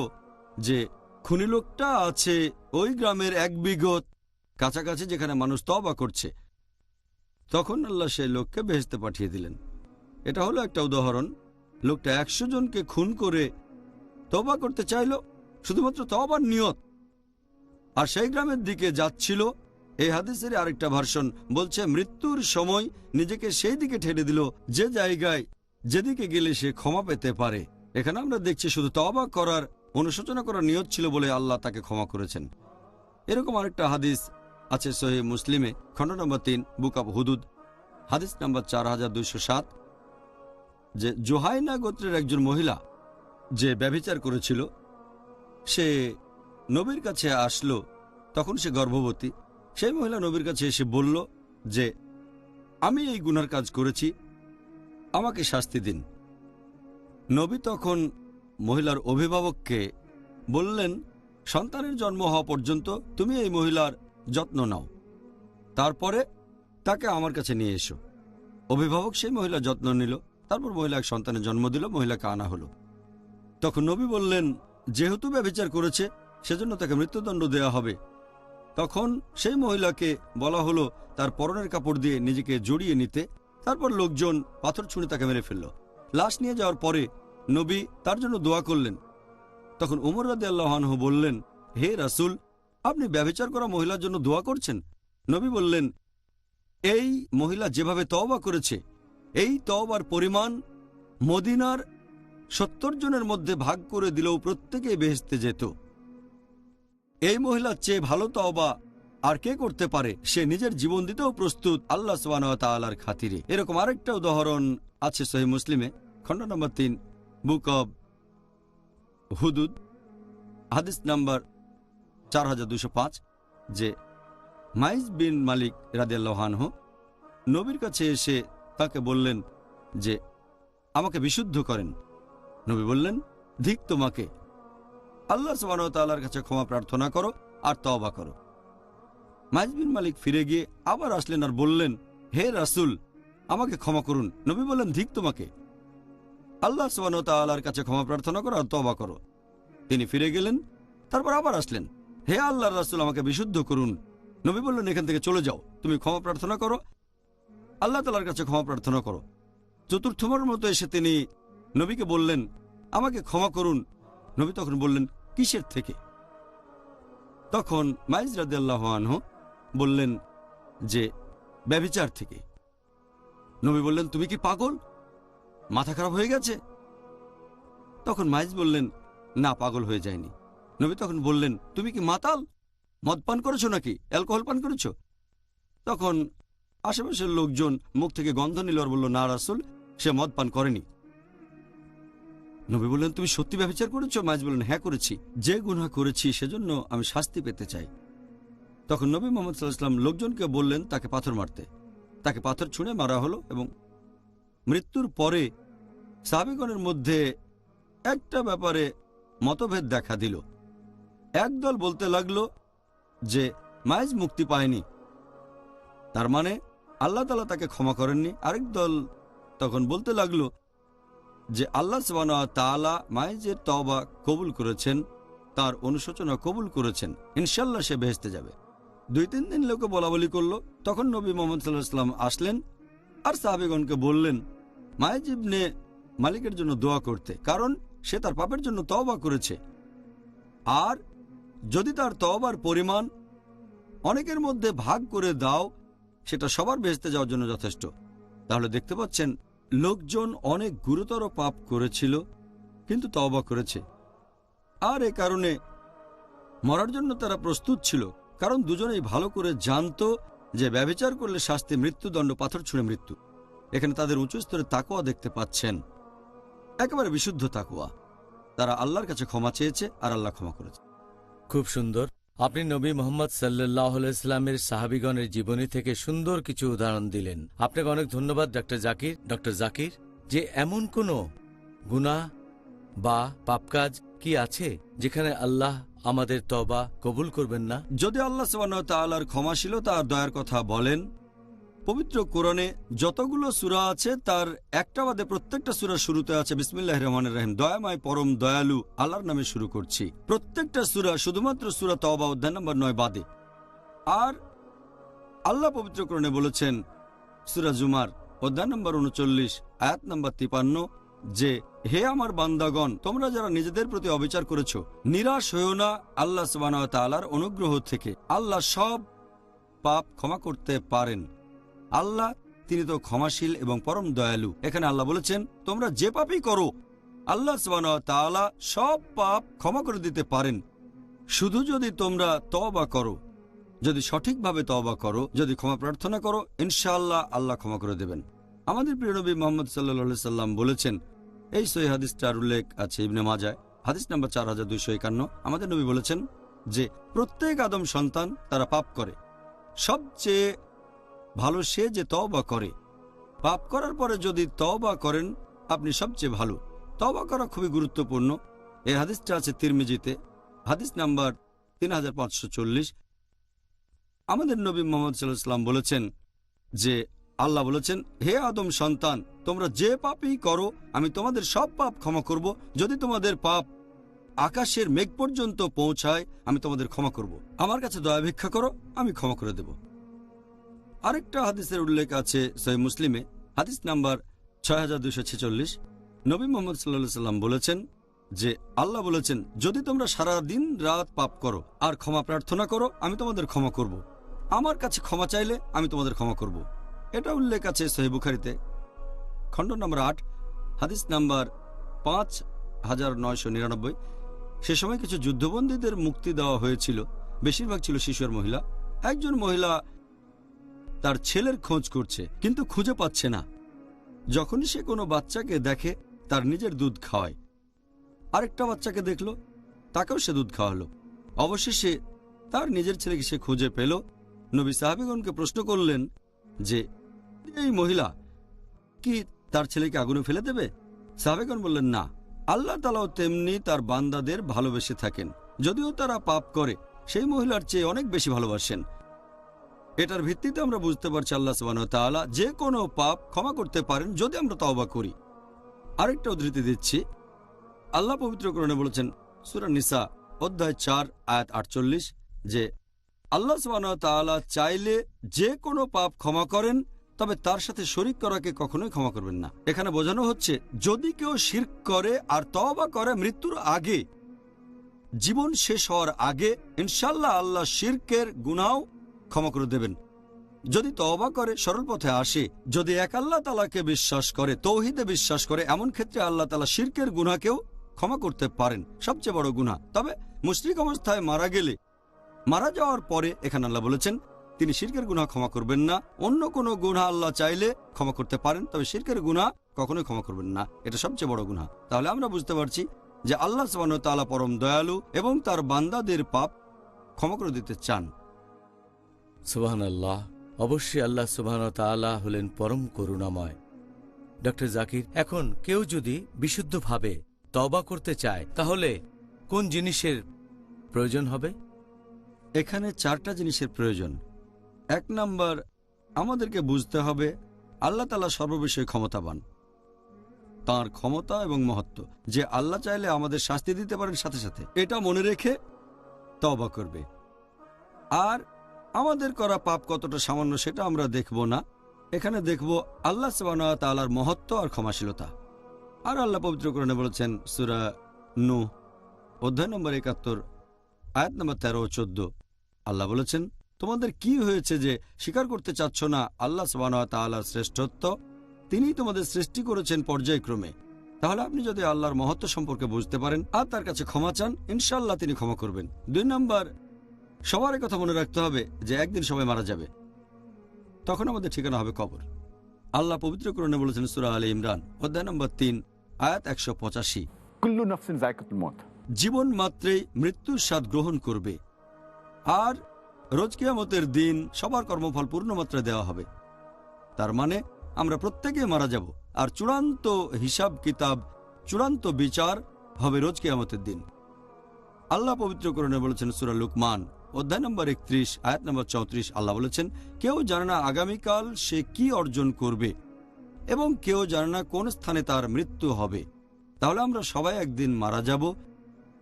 যে খুনি লোকটা আছে ওই গ্রামের 1 বিঘত কাছাকাছি যেখানে মানুষ তওবা করছে। তখন আল্লাহ সেই লোককে বেহেশতে পাঠিয়ে দিলেন। এটা হলো একটা উদাহরণ। লোকটা 100 জনকে খুন করে তওবা করতে চাইল, শুধুমাত্র তওবার নিয়ত, আর সেই গ্রামের দিকে যাচ্ছিল। এই হাদিসের আরেকটা ভার্সন বলছে মৃত্যুর সময় নিজেকে সেই দিকে ঠেলে দিল যে জায়গায় যেদিকে গেলে সে ক্ষমা পেতে পারে। এখানে আমরা দেখছি শুধু তওবা করার, অনুশোচনা করার নিয়ত ছিল বলে আল্লাহ তাকে ক্ষমা করেছেন। এরকম আরেকটা হাদিস আছে সহিহ মুসলিমে, খণ্ড নম্বর 3, বুক অব হুদুদ, হাদিস নম্বর 4207, যে জোহাইনা গোত্রের একজন মহিলা যে ব্যভিচার করেছিল, সে নবীর কাছে আসলো। তখন সে গর্ভবতী। সেই মহিলা নবীর কাছে এসে বলল যে আমি এই গুনার কাজ করেছি, আমাকে শাস্তি দিন। নবী তখন মহিলার অভিভাবককে বললেন, সন্তানের জন্ম হওয়া পর্যন্ত তুমি এই মহিলার যত্ন নাও, তারপরে তাকে আমার কাছে নিয়ে এসো। অভিভাবক সেই মহিলার যত্ন নিল, তারপর মহিলা এক সন্তানের জন্ম দিল, মহিলাকে আনা হলো। তখন নবী বললেন, যেহেতু ব্যভিচার করেছে সেজন্য তাকে মৃত্যুদণ্ড দেয়া হবে। তখন সেই মহিলাকে বলা হলো তার পরনের কাপড় দিয়ে নিজেকে জড়িয়ে নিতে। তারপর লোকজন পাথর ছুঁড়ে তাকে মেরে ফেলল। লাশ নিয়ে যাওয়ার পরে নবী তার জন্য দোয়া করলেন। তখন উমর রাদিয়াল্লাহু আনহু বললেন, হে রাসূল, আপনি ব্যভিচার করা মহিলার জন্য দোয়া করছেন? নবী বললেন, এই মহিলা যেভাবে তওবা করেছে, এই তওবার পরিমাণ মদিনার 70 জনের মধ্যে ভাগ করে দিলেও প্রত্যেকেই বেহেশতে যেত। এই মহিলার চেয়ে ভালো তওবা আর কে করতে পারে? সে নিজের জীবন দিতেও প্রস্তুত আল্লাহ সুবহানাহু ওয়া তাআলার খাতিরে। এরকম আরেকটা উদাহরণ আছে সহিহ মুসলিমে, খণ্ড নম্বর 3, বুক অব হুদুদ, হাদিস নাম্বার 4205, যে মাইজ বিন মালিক রাদিয়াল্লাহু আনহু নবীর কাছে এসে তাকে বললেন যে আমাকে বিশুদ্ধ করেন। নবী বললেন, ধিক তোমাকে, আল্লাহ সুবহানাহু ওয়া তাআলার কাছে ক্ষমা প্রার্থনা করো আর তওবা করো। মাইজ বিন মালিক ফিরে গিয়ে আবার আসলেন আর বললেন, হে রাসূল, আমাকে ক্ষমা করুন। নবী বললেন, ধিক তোমাকে, আল্লাহ সুবহানাহু ওয়া তাআলার কাছে ক্ষমা প্রার্থনা করো আর তওবা করো। তিনি ফিরে গেলেন, তারপর আবার আসলেন, হে আল্লাহর রাসূল, আমাকে বিশুদ্ধ করুন। নবী বললেন, এখান থেকে চলে যাও, তুমি ক্ষমা প্রার্থনা করো, আল্লাহ তাআলার কাছে ক্ষমা প্রার্থনা করো। চতুর্থবার মতো এসে তিনি নবীকে বললেন, আমাকে ক্ষমা করুন। নবী তখন বললেন, কিসের থেকে? তখন মাইজ রাদিয়াল্লাহু আনহু বললেন যে ব্যভিচার থেকে। নবী বললেন, তুমি কি পাগল? মাথা খারাপ হয়ে গেছে? তখন মাইজ বললেন, না, পাগল হয়ে যায়নি। নবী তখন বললেন, তুমি কি মাতাল? মদ পান করেছো নাকি অ্যালকোহল পান করেছো? তখন আশেপাশের লোকজন মুখ থেকে গন্ধ নিল আর বলল, না রাসূল, সে মদ পান করেনি। নবী বললেন, তুমি সত্যি ব্যভিচার করেছো? মাইজ বললেন, হ্যাঁ করেছি, যে গুনাহ করেছি সেজন্য আমি শাস্তি পেতে চাই। তখন নবী মুহাম্মদ সাল্লাল্লাহু আলাইহি ওয়াসাল্লাম লোকজনকে বললেন তাকে পাথর মারতে। তাকে পাথর ছুঁড়ে মারা হলো এবং মৃত্যুর পরে সাহাবীগণের মধ্যে একটা ব্যাপারে মতভেদ দেখা দিল। একদল বলতে লাগলো যে মাইজ মুক্তি পায়নি, তার মানে আল্লাহ তাআলা তাকে ক্ষমা করেননি। আরেক দল তখন বলতে লাগলো যে আল্লাহ সুবহানাহু ওয়া তাআলা মায়েজের তওবা কবুল করেছেন, তার অনুশোচনা কবুল করেছেন, ইনশাল্লাহ সে বেহেশতে যাবে। 2-3 দিন লোকে বলাবলি করলো। তখন নবী মুহাম্মদ সাল্লাল্লাহু আলাইহি ওয়াসাল্লাম আসলেন আর সাহাবীগণকে বললেন মায়েজ ইবনে মালিকের জন্য দোয়া করতে, কারণ সে তার পাপের জন্য তওবা করেছে। আর যদি তার তওবার পরিমাণ অনেকের মধ্যে ভাগ করে দাও, সেটা সবার বেহেশতে যাওয়ার জন্য যথেষ্ট। তাহলে দেখতে পাচ্ছেন লোকজন অনেক গুরুতর পাপ করেছিল কিন্তু তওবা করেছে, আর এ কারণে মরার জন্য তারা প্রস্তুত ছিল, কারণ দুজনেই ভালো করে জানতো যে ব্যভিচার করলে শাস্তি মৃত্যুদণ্ড, পাথর ছুঁড়ে মৃত্যু। এখানে তাদের উঁচু স্তরের তাকওয়া দেখতে পাচ্ছেন, একেবারে বিশুদ্ধ তাকওয়া। তারা আল্লাহর কাছে ক্ষমা চেয়েছে আর আল্লাহ ক্ষমা করেছে। খুব সুন্দর। আপনি নবী মোহাম্মদ সাল্লাল্লাহু আলাইহি ইসলামের সাহাবীগণের জীবনী থেকে সুন্দর কিছু উদাহরণ দিলেন। আপনাকে অনেক ধন্যবাদ ডক্টর জাকির, যে এমন কোনো গুনাহ বা পাপ কাজ কি আছে যেখানে আল্লাহ আমাদের তওবা কবুল করবেন না? যদি আল্লাহ সুবহানাহু ওয়া তাআলার ক্ষমাশীলতা আর দয়ার কথা বলেন, পবিত্র কোরআনে যতগুলো সূরা আছে তার একটা বাদে প্রত্যেকটা সূরার শুরুতে আছে বিসমিল্লাহির রহমানির রহিম, দয়াময় পরম দয়ালু আল্লাহর নামে শুরু করছি। প্রত্যেকটা সূরা, শুধুমাত্র সূরা তওবা অধ্যায় নম্বর 9 বাদে। আর আল্লাহ পবিত্র কোরআনে বলেছেন সূরা জুমার অধ্যায় নম্বর 39 আয়াত নম্বর 53 যে হে আমার বান্দাগণ, তোমরা যারা নিজেদের প্রতি অবিচার করেছো, নিরাশ হইও না আল্লাহ সুবহানাহু ওয়া তাআলার অনুগ্রহ থেকে। আল্লাহ সব পাপ ক্ষমা করতে পারেন। আল্লাহ তিনি তো ক্ষমাশীল এবং পরম দয়ালু। এখানে আল্লাহ বলেছেন তোমরা যে পাপই করো আল্লাহ সুবহানাহু ওয়া তাআলা সব পাপ ক্ষমা করে দিতে পারেন, শুধু যদি তোমরা তওবা করো, যদি সঠিকভাবে তওবা করো, যদি ক্ষমা প্রার্থনা করো, ইনশাআল্লাহ আল্লাহ ক্ষমা করে দেবেন। আমাদের প্রিয় নবী মুহাম্মদ সাল্লাল্লাহু আলাইহি সাল্লাম বলেছেন, এই সহিহ হাদিসটার উল্লেখ আছে ইবনে মাজায়, হাদিস নাম্বার 4251। আমাদের নবী বলেছেন যে প্রত্যেক আদম সন্তান তারা পাপ করে, সবচেয়ে ভালো সে যে তওবা করে। পাপ করার পরে যদি তওবা করেন আপনি সবচেয়ে ভালো। তওবা করা খুবই গুরুত্বপূর্ণ। এই হাদিসটা আছে তিরমিজিতে, হাদিস নাম্বার 3540। আমাদের নবী মুহাম্মদ সাল্লাল্লাহু আলাইহি ওয়াসাল্লাম বলেছেন যে আল্লাহ বলেছেন, হে আদম সন্তান, তোমরা যে পাপই করো আমি তোমাদের সব পাপ ক্ষমা করব। যদি তোমাদের পাপ আকাশের মেঘ পর্যন্ত পৌঁছায় আমি তোমাদের ক্ষমা করব। আমার কাছে দয়া ভিক্ষা করো, আমি ক্ষমা করে দেব। আরেকটা হাদিসের উল্লেখ আছে সহিহ মুসলিমে, হাদিস নাম্বার 6246। নবী মুহাম্মদ সাল্লাল্লাহু আলাইহি ওয়াসাল্লাম বলেছেন যে আল্লাহ বলেছেন, যদি তোমরা সারা দিন রাত পাপ করো আর ক্ষমা প্রার্থনা করো আমি তোমাদের ক্ষমা করব। আমার কাছে ক্ষমা চাইলে আমি তোমাদের ক্ষমা করব। এটা উল্লেখ আছে সহিহ বুখারীতে, খণ্ড নম্বর 8, হাদিস নাম্বার 5999। সে সময় কিছু যুদ্ধবন্দীদের মুক্তি দেওয়া হয়েছিল, বেশিরভাগ ছিল শিশু আর মহিলা। একজন মহিলা তার ছেলের খোঁজ করছে কিন্তু খুঁজে পাচ্ছে না। যখনই সে কোনো বাচ্চাকে দেখে তার নিজের দুধ খাওয়ায়। আরেকটা বাচ্চাকে দেখলো, তাকেও সে দুধ খাওয়ালো। অবশেষে তার নিজের ছেলেকে সে খুঁজে পেল। নবী সাহাবীগণকে প্রশ্ন করলেন যে এই মহিলা কি তার ছেলেকে আগুনে ফেলে দেবে? সাহাবীগণ বললেন না, আল্লাহ তাআলাও তেমনি তার বান্দাদের ভালোবেসে থাকেন, যদিও তারা পাপ করে সেই মহিলার চেয়ে অনেক বেশি ভালোবাসেন। এটার ভিত্তিতে আমরা বুঝতে পারছি আল্লাহ সুবহানাহু ওয়া তাআলা যে কোনো পাপ ক্ষমা করতে পারেন যদি আমরা তওবা করি। আরেকটা উদ্ধৃতি দিচ্ছি, আল্লাহ পবিত্র কোরআনে বলেছেন সূরা নিসা অধ্যায় 4 আয়াত 48 যে আল্লাহ সুবহানাহু ওয়া তাআলা চাইলে যে কোনো পাপ ক্ষমা করেন, তবে তার সাথে শরীক করাকে কখনোই ক্ষমা করবেন না। এখানে বোঝানো হচ্ছে যদি কেউ শিরক করে আর তওবা করে মৃত্যুর আগে, জীবন শেষ হওয়ার আগে, ইনশাআল্লাহ আল্লাহ শিরকের গুনাহ ক্ষমা করে দেবেন। যদি তওবা করে সরল পথে আসে, যদি এক আল্লাহ তাআলাকে বিশ্বাস করে, তৌহিদে বিশ্বাস করে, এমন ক্ষেত্রে আল্লাহ তাআলা শিরকের গুনাহকেও ক্ষমা করতে পারেন, সবচেয়ে বড় গুনাহ। তবে মুশরিক অবস্থায় মারা গেলে, মারা যাওয়ার পরে এখানে আল্লাহ বলেছেন তিনি শিরকের গুনাহ ক্ষমা করবেন না। অন্য কোনো গুনাহ আল্লাহ চাইলে ক্ষমা করতে পারেন, তবে শিরকের গুনাহ কখনোই ক্ষমা করবেন না। এটা সবচেয়ে বড় গুনাহ। তাহলে আমরা বুঝতে পারছি যে আল্লাহ সুবহানাহু ওয়া তাআলা পরম দয়ালু এবং তার বান্দাদের পাপ ক্ষমা করে দিতে চান। সুবহানাল্লাহ। অবশ্যই আল্লাহ সুবহানাহু ওয়া তাআলা হলেন পরম করুণাময়। ডক্টর জাকির, এখন কেউ যদি বিশুদ্ধভাবে তওবা করতে চায় তাহলে কোন জিনিসের প্রয়োজন হবে? এখানে 4টা জিনিসের প্রয়োজন। 1 নাম্বার, আমাদেরকে বুঝতে হবে আল্লাহ তাআলা সর্ববিষয়ে ক্ষমতাবান। তার ক্ষমতা এবং মহত্ব, যে আল্লাহ চাইলে আমাদের শাস্তি দিতে পারেন সাথে সাথে। এটা মনে রেখে তওবা করবে। আর আমাদের করা পাপ কতটা সামান্য সেটা আমরা দেখব না, এখানে দেখব আল্লাহ সুবহানাহু ওয়া তাআলার মহত্ব আর ক্ষমাশীলতা। আর আল্লাহ পবিত্র কোরআনে বলেছেন সূরা নূহ অধ্যায় নম্বর ৭১ আয়াত নম্বর ১৩ ও ১৪, আল্লাহ বলেছেন, তোমাদের কি হয়েছে যে স্বীকার করতে চাচ্ছ না আল্লাহ সুবহানাহু ওয়া তাআলার শ্রেষ্ঠত্ব? তিনিই তোমাদের সৃষ্টি করেছেন পর্যায়ক্রমে। তাহলে আপনি যদি আল্লাহর মহত্ব সম্পর্কে বুঝতে পারেন আর তার কাছে ক্ষমা চান, ইনশাআল্লাহ তিনি ক্ষমা করবেন। ২ নম্বর, সবার কথা মনে রাখতে হবে যে একদিন সবাই মারা যাবে, তখন আমাদের ঠিকানা হবে কবর। আল্লাহ পবিত্র কোরআনে বলেছেন সূরা আলে ইমরান অধ্যায় নম্বর ৩ আয়াত ১৮৫, কুল্লু নাফসিন যায়কাতুল মউত। জীবন মাত্রেই মৃত্যুর স্বাদ গ্রহণ করবে, আর রোজ কিয়ামতের দিন সবার কর্মফল পূর্ণমাত্রায় দেওয়া হবে। তার মানে আমরা প্রত্যেকে মারা যাব, আর চূড়ান্ত হিসাব কিতাব, চূড়ান্ত বিচার হবে রোজ কিয়ামতের দিন। আল্লাহ পবিত্র কোরআনে বলেছেন সূরা লুকমান অধ্যায় নম্বর ৩১ আয়াত নম্বর ৩৪, আল্লাহ বলেছেন, কেউ জানে না আগামীকাল সে কি অর্জন করবে, এবং কেউ জানে না কোন স্থানে তার মৃত্যু হবে। তাহলে আমরা সবাই একদিন মারা যাব,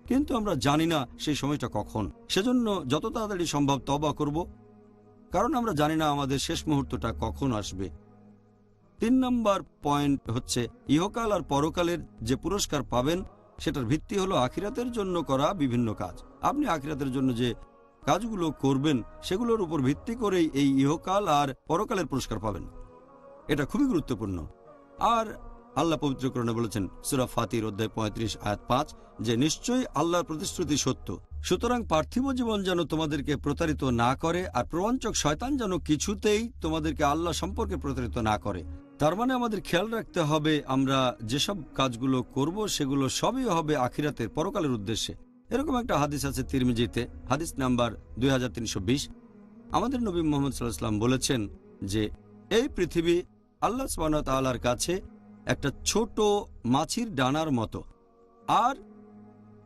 কিন্তু আমরা জানি না সেই সময়টা কখন। সেজন্য যত তাড়াতাড়ি সম্ভব তওবা করব, কারণ আমরা জানি না আমাদের শেষ মুহূর্তটা কখন আসবে। ৩ নম্বর পয়েন্ট হচ্ছে ইহকাল আর পরকালের যে পুরস্কার পাবেন সেটার ভিত্তি হলো আখিরাতের জন্য করা বিভিন্ন কাজ। আপনি আখিরাতের জন্য যে কাজগুলো করবেন সেগুলোর উপর ভিত্তি করেই এই ইহকাল আর পরকালের পুরস্কার পাবেন। এটা খুবই গুরুত্বপূর্ণ। আর আল্লাহ পবিত্র কোরআনে বলেছেন সূরা ফাতির অধ্যায় ৩৫ আয়াত ৫ যে নিশ্চয়ই আল্লাহর প্রতিশ্রুতি সত্য। সুতরাং পার্থিব জীবন যেন তোমাদেরকে প্রতারিত না করে, আর প্রবঞ্চক শয়তান যেন কিছুতেই তোমাদেরকে আল্লাহ সম্পর্কে প্রতারিত না করে। তার মানে আমাদের খেয়াল রাখতে হবে আমরা যেসব কাজগুলো করব সেগুলো সবই হবে আখিরাতের পরকালের উদ্দেশ্যে। এরকম একটা হাদিস আছে তিরমিজিতে, হাদিস নাম্বার 2320। আমাদের নবী মুহাম্মদ সাল্লাল্লাহু আলাইহি ওয়াসাল্লাম বলেছেন যে এই পৃথিবী আল্লাহ সুবহানাহু ওয়া তাআলার কাছে একটা ছোট মাছির ডানার মতো, আর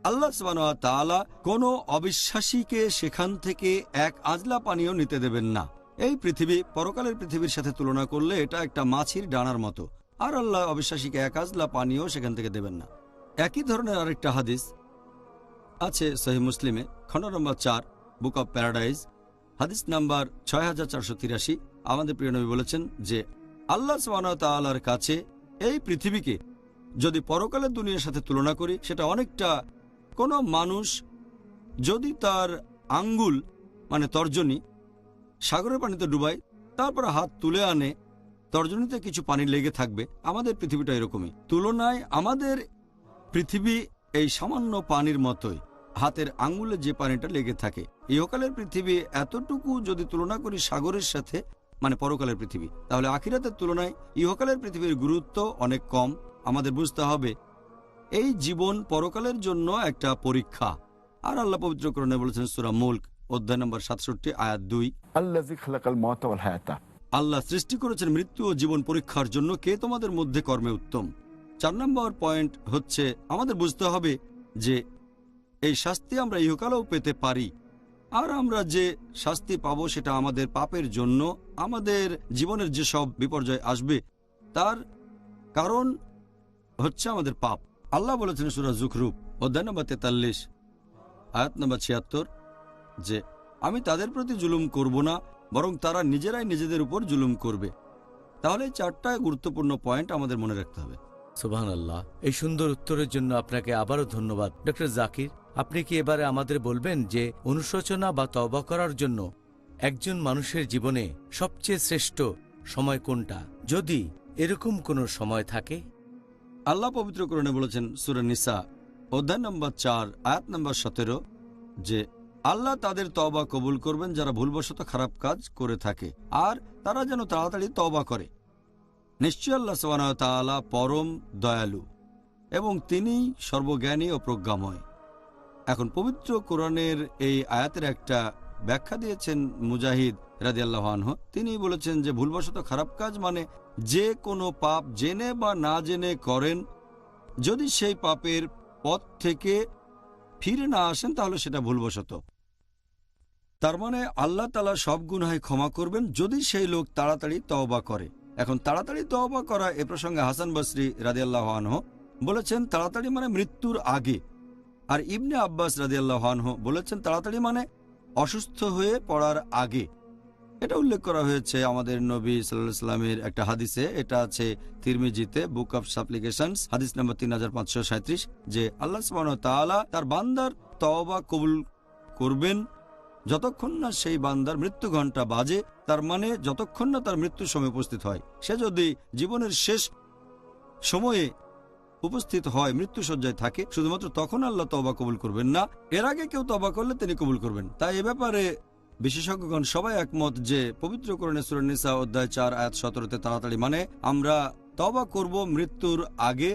আল্লাহ সুবহানাহু ওয়া তাআলা কোনো অবিশ্বাসীকে সেখান থেকে এক আজলা পানিও নিতে দেবেন না। এই পৃথিবী পরকালের পৃথিবীর সাথে তুলনা করলে এটা একটা মাছির ডানার মতো, আর আল্লাহ অবিশ্বাসীকে এক আজলা পানিও সেখান থেকে দেবেন না। একই ধরনের আরেকটা হাদিস আছে সহিহ মুসলিমে খণ্ড নম্বর ৪ বুক অব প্যারাডাইজ হাদিস নাম্বার ৬৪৮৩। আমাদের প্রিয় নবী বলেছেন যে আল্লাহ সুবহানাহু ওয়া তাআলার কাছে এই পৃথিবীকে যদি পরকালের দুনিয়ার সাথে তুলনা করি, সেটা অনেকটা কোনো মানুষ যদি তার আঙ্গুল মানে তর্জনী সাগরের পানিতে ডুবায়, তারপর হাত তুলে আনে, তর্জনীতে কিছু পানি লেগে থাকবে। আমাদের পৃথিবীটা এরকমই। তুলনায় আমাদের পৃথিবী এই সামান্য পানির মতোই, হাতের আঙ্গুলে যে পানিটা লেগে থাকে। ইহকালের পৃথিবী এতটুকু যদি তুলনা করি সাগরের সাথে, মানে পরকালের পৃথিবী, তাহলে আখিরাতের তুলনায় ইহকালের পৃথিবীর গুরুত্ব অনেক কম। আমাদের বুঝতে হবে এই জীবন পরকালের জন্য একটা পরীক্ষা। আর আল্লাহ পবিত্র কোরআনে বলেছেন সূরা মুলক অধ্যায় নম্বর ৬৭ আয়াত ২, আল্লাযী খালাকাল মাউতা ওয়াল হায়াতা। আল্লাহ সৃষ্টি করেছেন মৃত্যু ও জীবন পরীক্ষার জন্য, কে তোমাদের মধ্যে কর্মে উত্তম। ৪ নম্বর পয়েন্ট হচ্ছে আমাদের বুঝতে হবে যে এই শাস্তি আমরা ইহকালেও পেতে পারি, আর আমরা যে শাস্তি পাবো সেটা আমাদের পাপের জন্য। আমাদের জীবনের যেসব বিপর্যয় আসবে তার কারণ হচ্ছে আমাদের পাপ। আল্লাহ বলেছেন সূরা যুখরুফ অধ্যায় নম্বর ৪৩ আয়াত নম্বর ৭৬ যে আমি তাদের প্রতি জুলুম করব না, বরং তারা নিজেরাই নিজেদের উপর জুলুম করবে। তাহলে ৪টা গুরুত্বপূর্ণ পয়েন্ট আমাদের মনে রাখতে হবে। সুবহানাল্লাহ। এই সুন্দর উত্তরের জন্য আপনাকে আবারও ধন্যবাদ ডক্টর জাকির। আপনি কি এবারে আমাদের বলবেন যে অনুশোচনা বা তওবা করার জন্য একজন মানুষের জীবনে সবচেয়ে শ্রেষ্ঠ সময় কোনটা, যদি এরকম কোনো সময় থাকে? আল্লাহ পবিত্র কোরআনে বলেছেন সূরা নিসা অধ্যায় নম্বর ৪ আয়াত নম্বর ১৭ যে আল্লাহ তাদের তওবা কবুল করবেন যারা ভুলবশত খারাপ কাজ করে থাকে, আর তারা যেন তাড়াতাড়ি তওবা করে। নিশ্চয় আল্লাহ সুবহানাহু ওয়া তাআলা পরম দয়ালু এবং তিনি সর্বজ্ঞানী ও প্রজ্ঞাময়। এখন পবিত্র কোরআনের এই আয়াতের একটা ব্যাখ্যা দিয়েছেন মুজাহিদ রাদিয়াল্লাহু আনহু। তিনি বলেছেন যে ভুলবশত খারাপ কাজ মানে যে কোনো পাপ জেনে বা না জেনে করেন, যদি সেই পাপের পথ থেকে ফিরে না আসেন তাহলে সেটা ভুলবশত। তার মানে আল্লাহ তাআলা সব গুনাহ ক্ষমা করবেন যদি সেই লোক তাড়াতাড়ি তওবা করে। এখন তাড়াতাড়ি তওবা করা এ প্রসঙ্গে হাসান বসরি রাদিয়াল্লাহু আনহু বলেছেন তাড়াতাড়ি মানে মৃত্যুর আগে, আর ইবনে আব্বাস রাদিয়াল্লাহু আনহু বলেছেন তাড়াতাড়ি মানে অসুস্থ হয়ে পড়ার আগে। এটা উল্লেখ করা হয়েছে আমাদের নবী সাল্লাল্লাহু আলাইহি ওয়াসাল্লামের একটা হাদিসে, এটা আছে তিরমিজিতে বুক অফ সাপ্লিকেশনস হাদিস নম্বর 3537, যে আল্লাহ সুবহানাহু ওয়া তাআলা তার বান্দার তওবা কবুল করবেন যতক্ষণ না সেই বান্দার মৃত্যু ঘণ্টা বাজে, তার মানে যতক্ষণ না তার মৃত্যুর সময় উপস্থিত হয়। সে যদি জীবনের শেষ সময়ে উপস্থিত হয়, মৃত্যুসজ্জায় থাকে, শুধুমাত্র তখন আল্লাহ তওবা কবুল করবেন না, এর আগে কেউ তওবা করলে তিনি কবুল করবেন। তাই এ ব্যাপারে বিশেষজ্ঞগণ সবাই একমত যে পবিত্র কোরআনে সূরা নিসা অধ্যায় 4 আয়াত 17-তে তাড়াতাড়ি মানে আমরা তওবা করব মৃত্যুর আগে।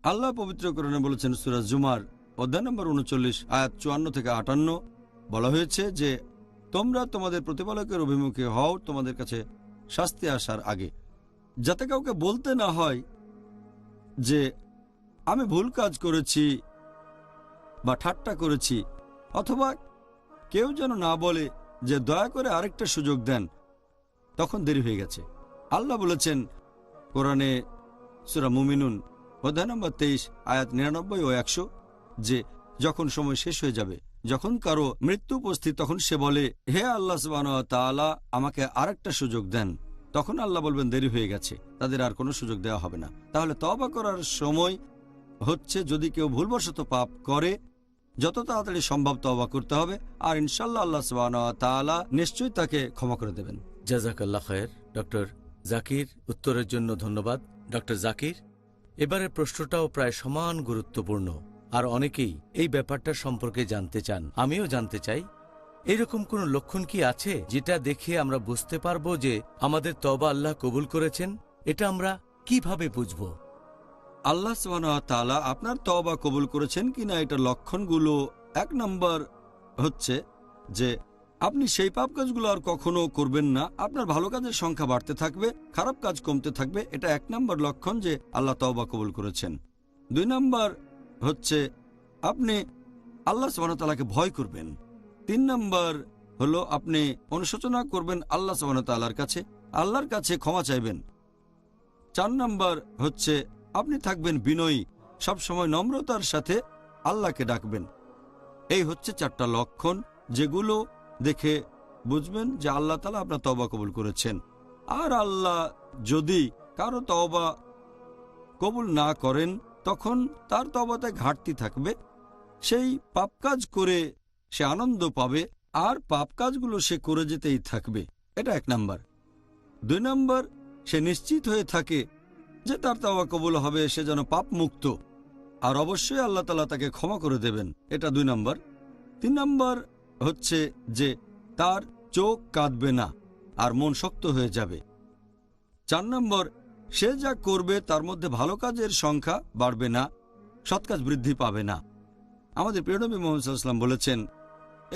আল্লাহ পবিত্র কোরআনে বলেছেন সূরা জুমার অধ্যায় নম্বর 39 আয়াত 54 থেকে 58, বলা হয়েছে যে তোমরা তোমাদের প্রতিপালকের অভিমুখে হও তোমাদের কাছে শাস্তি আসার আগে, যাতে কাউকে বলতে না হয় যে আমি ভুল কাজ করেছি বা ঠাট্টা করেছি, অথবা কেউ যেন না বলে যে দয়া করে আরেকটা সুযোগ দেন, তখন দেরি হয়ে গেছে। আল্লাহ বলেছেন কোরআনে সূরা মুমিনুন অধ্যায় নম্বর 23 আয়াত 99 ও 100 যে যখন সময় শেষ হয়ে যাবে, যখন কারো মৃত্যু উপস্থিত, তখন সে বলে হে আল্লাহ সুবহানাহু ওয়া তাআলা আমাকে আরেকটা সুযোগ দেন, তখন আল্লাহ বলবেন দেরি হয়ে গেছে, তাদের আর কোনো সুযোগ দেওয়া হবে না। তাহলে তওবা করার সময় হচ্ছে যদি কেউ ভুলবশত পাপ করে যত তাড়াতাড়ি সম্ভব তওবা করতে হবে, আর ইনশাআল্লাহ আল্লাহ সুবহানাহু ওয়া তাআলা নিশ্চয়ই তাকে ক্ষমা করে দেবেন। জাযাকাল্লাহ খায়ের। ডক্টর জাকির, উত্তরের জন্য ধন্যবাদ। ডক্টর জাকির, এবারের প্রশ্নটাও প্রায় সমান গুরুত্বপূর্ণ, আর অনেকেই এই ব্যাপারটা সম্পর্কে জানতে চান। আমিও জানতে চাই, এরকম কোন লক্ষণ কি আছে যেটা দেখে আমরা বুঝতে পারবো যে আমাদের তওবা আল্লাহ কবুল করেছেন? এটা আমরা কিভাবে বুঝব? আল্লাহ সুবহানাহু ওয়া তাআলা আপনার তওবা কবুল করেছেন কিনা এটা লক্ষণগুলো, এক নম্বর হচ্ছে যে আপনি সেই পাপ কাজগুলো আর কখনো করবেন না, আপনার ভালো কাজের সংখ্যা বাড়তে থাকবে, খারাপ কাজ কমতে থাকবে। এটা এক নম্বর লক্ষণ যে আল্লাহ তওবা কবুল করেছেন। দুই নম্বর হচ্ছে আপনি আল্লাহ সুবহানাহু ওয়া তাআলাকে ভয় করবেন। তিন নম্বর হলো আপনি অনুশোচনা করবেন আল্লাহ সুবহানাহু ওয়া তাআলার কাছে, আল্লাহর কাছে ক্ষমা চাইবেন। চার নম্বর হচ্ছে আপনি থাকবেন বিনয়ী, সবসময় নম্রতার সাথে আল্লাহকে ডাকবেন। এই হচ্ছে চারটা লক্ষণ যেগুলো দেখে বুঝবেন যে আল্লাহ তাআলা আপনার তওবা কবুল করেছেন। আর আল্লাহ যদি কারো তওবা কবুল না করেন তখন তার তওবাতে ঘাটতি থাকবে, সেই পাপ কাজ করে সে আনন্দ পাবে আর পাপ কাজগুলো সে করে যেতেই থাকবে। এটা এক নাম্বার। দুই নাম্বার, সে নিশ্চিত হয়ে থাকে যে তার তওবা কবুল হবে, সে যেন পাপ মুক্ত, আর অবশ্যই আল্লাহ তাআলা তাকে ক্ষমা করে দেবেন। এটা দুই নাম্বার। তিন নাম্বার হচ্ছে যে তার চোখ কাঁদবে না আর মন শক্ত হয়ে যাবে। চার নম্বর, সে যা করবে তার মধ্যে ভালো কাজের সংখ্যা বাড়বে না, সৎ কাজ বৃদ্ধি পাবে না। আমাদের প্রিয় নবী মুহাম্মদ সাল্লাল্লাহু আলাইহি ওয়াসাল্লাম বলেছেন,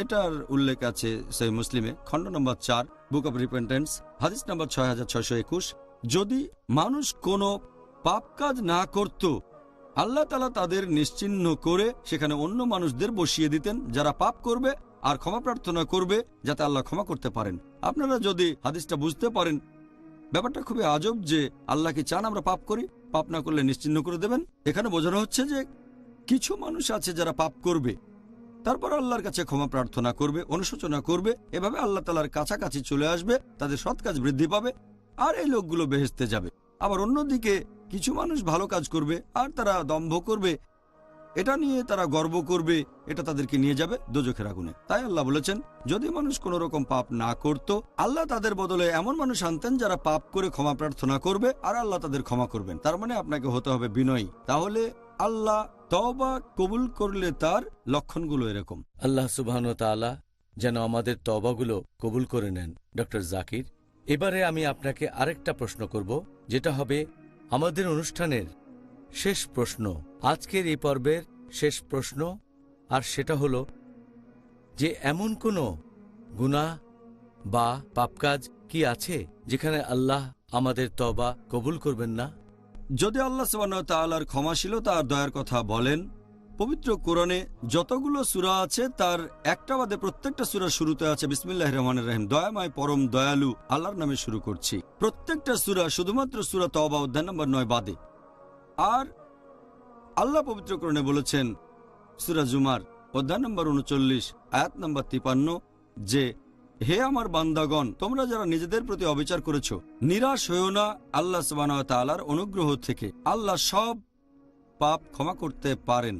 এটার উল্লেখ আছে সহিহ মুসলিমে খণ্ড নম্বর 4 বুক অব রিপেন্টেন্স হাদিস নম্বর 6621, যদি মানুষ কোনো পাপ কাজ না করত আল্লাহ তাআলা তাদের নিশ্চিহ্ন করে সেখানে অন্য মানুষদের বসিয়ে দিতেন যারা পাপ করবে আর ক্ষমা প্রার্থনা করবে যাতে আল্লাহ ক্ষমা করতে পারেন। আপনারা যদি হাদিসটা বুঝতে পারেন, ব্যাপারটা খুবই আজব যে আল্লাহ কি চান আমরা পাপ করি, পাপ না করলে নিশ্চিহ্ন করে দেবেন। এখানে বোঝানো হচ্ছে যে কিছু মানুষ আছে যারা পাপ করবে, তারপর আল্লাহর কাছে ক্ষমা প্রার্থনা করবে, অনুশোচনা করবে, এভাবে আল্লাহ তাআলার কাছাকাছি চলে আসবে, তাদের সৎ কাজ বৃদ্ধি পাবে আর এই লোকগুলো বেহেশতে যাবে। আবার অন্যদিকে কিছু মানুষ ভালো কাজ করবে আর তারা দম্ভ করবে, এটা নিয়ে তারা গর্ব করবে, এটা তাদেরকে নিয়ে যাবে দোজখের আগুনে। তাই আল্লাহ বলেছেন যদি মানুষ কোনো রকম পাপ না করত আল্লাহ তাদের বদলে এমন মানুষ আনতেন যারা পাপ করে ক্ষমা প্রার্থনা করবে আর আল্লাহ তাদের ক্ষমা করবেন। তার মানে আপনাকে হতে হবে বিনয়ী। তাহলে আল্লাহ তওবা কবুল করলে তার লক্ষণগুলো এরকম। আল্লাহ সুবহানাহু ওয়া তাআলা যেন আমাদের তওবাগুলো কবুল করে নেন। ডক্টর জাকির, এবারে আমি আপনাকে আরেকটা প্রশ্ন করব, যেটা হবে আমাদের অনুষ্ঠানের শেষ প্রশ্ন, আজকের এই পর্বের শেষ প্রশ্ন। আর সেটা হলো যে এমন কোনো গুনাহ বা পাপকাজ কি আছে যেখানে আল্লাহ আমাদের তওবা কবুল করবেন না? যদি আল্লাহ সুবহানাহু ওয়া তাআলার ক্ষমাশীলতা আর দয়ার কথা বলেন, পবিত্র কোরআনে যতগুলো সূরা আছে তার একটা বাদে প্রত্যেকটা সূরার শুরুতে আছে বিসমিল্লাহির রহমানির রহিম, দয়াময় পরম দয়ালু আল্লাহর নামে শুরু করছি। প্রত্যেকটা সূরা, শুধুমাত্র সূরা তওবা অধ্যায় নম্বর 9 বাদে। আর আল্লাহ পবিত্র কোরআনে বলেছেন সূরা জুমার অধ্যায় নম্বর 39 আয়াত নম্বর 53 যে হে আমার বান্দাগণ, তোমরা যারা নিজেদের প্রতি অবিচার করেছো, নিরাশ হইও না আল্লাহ সুবহানাহু ওয়া তাআলার অনুগ্রহ থেকে। আল্লাহ সব পাপ ক্ষমা করতে পারেন।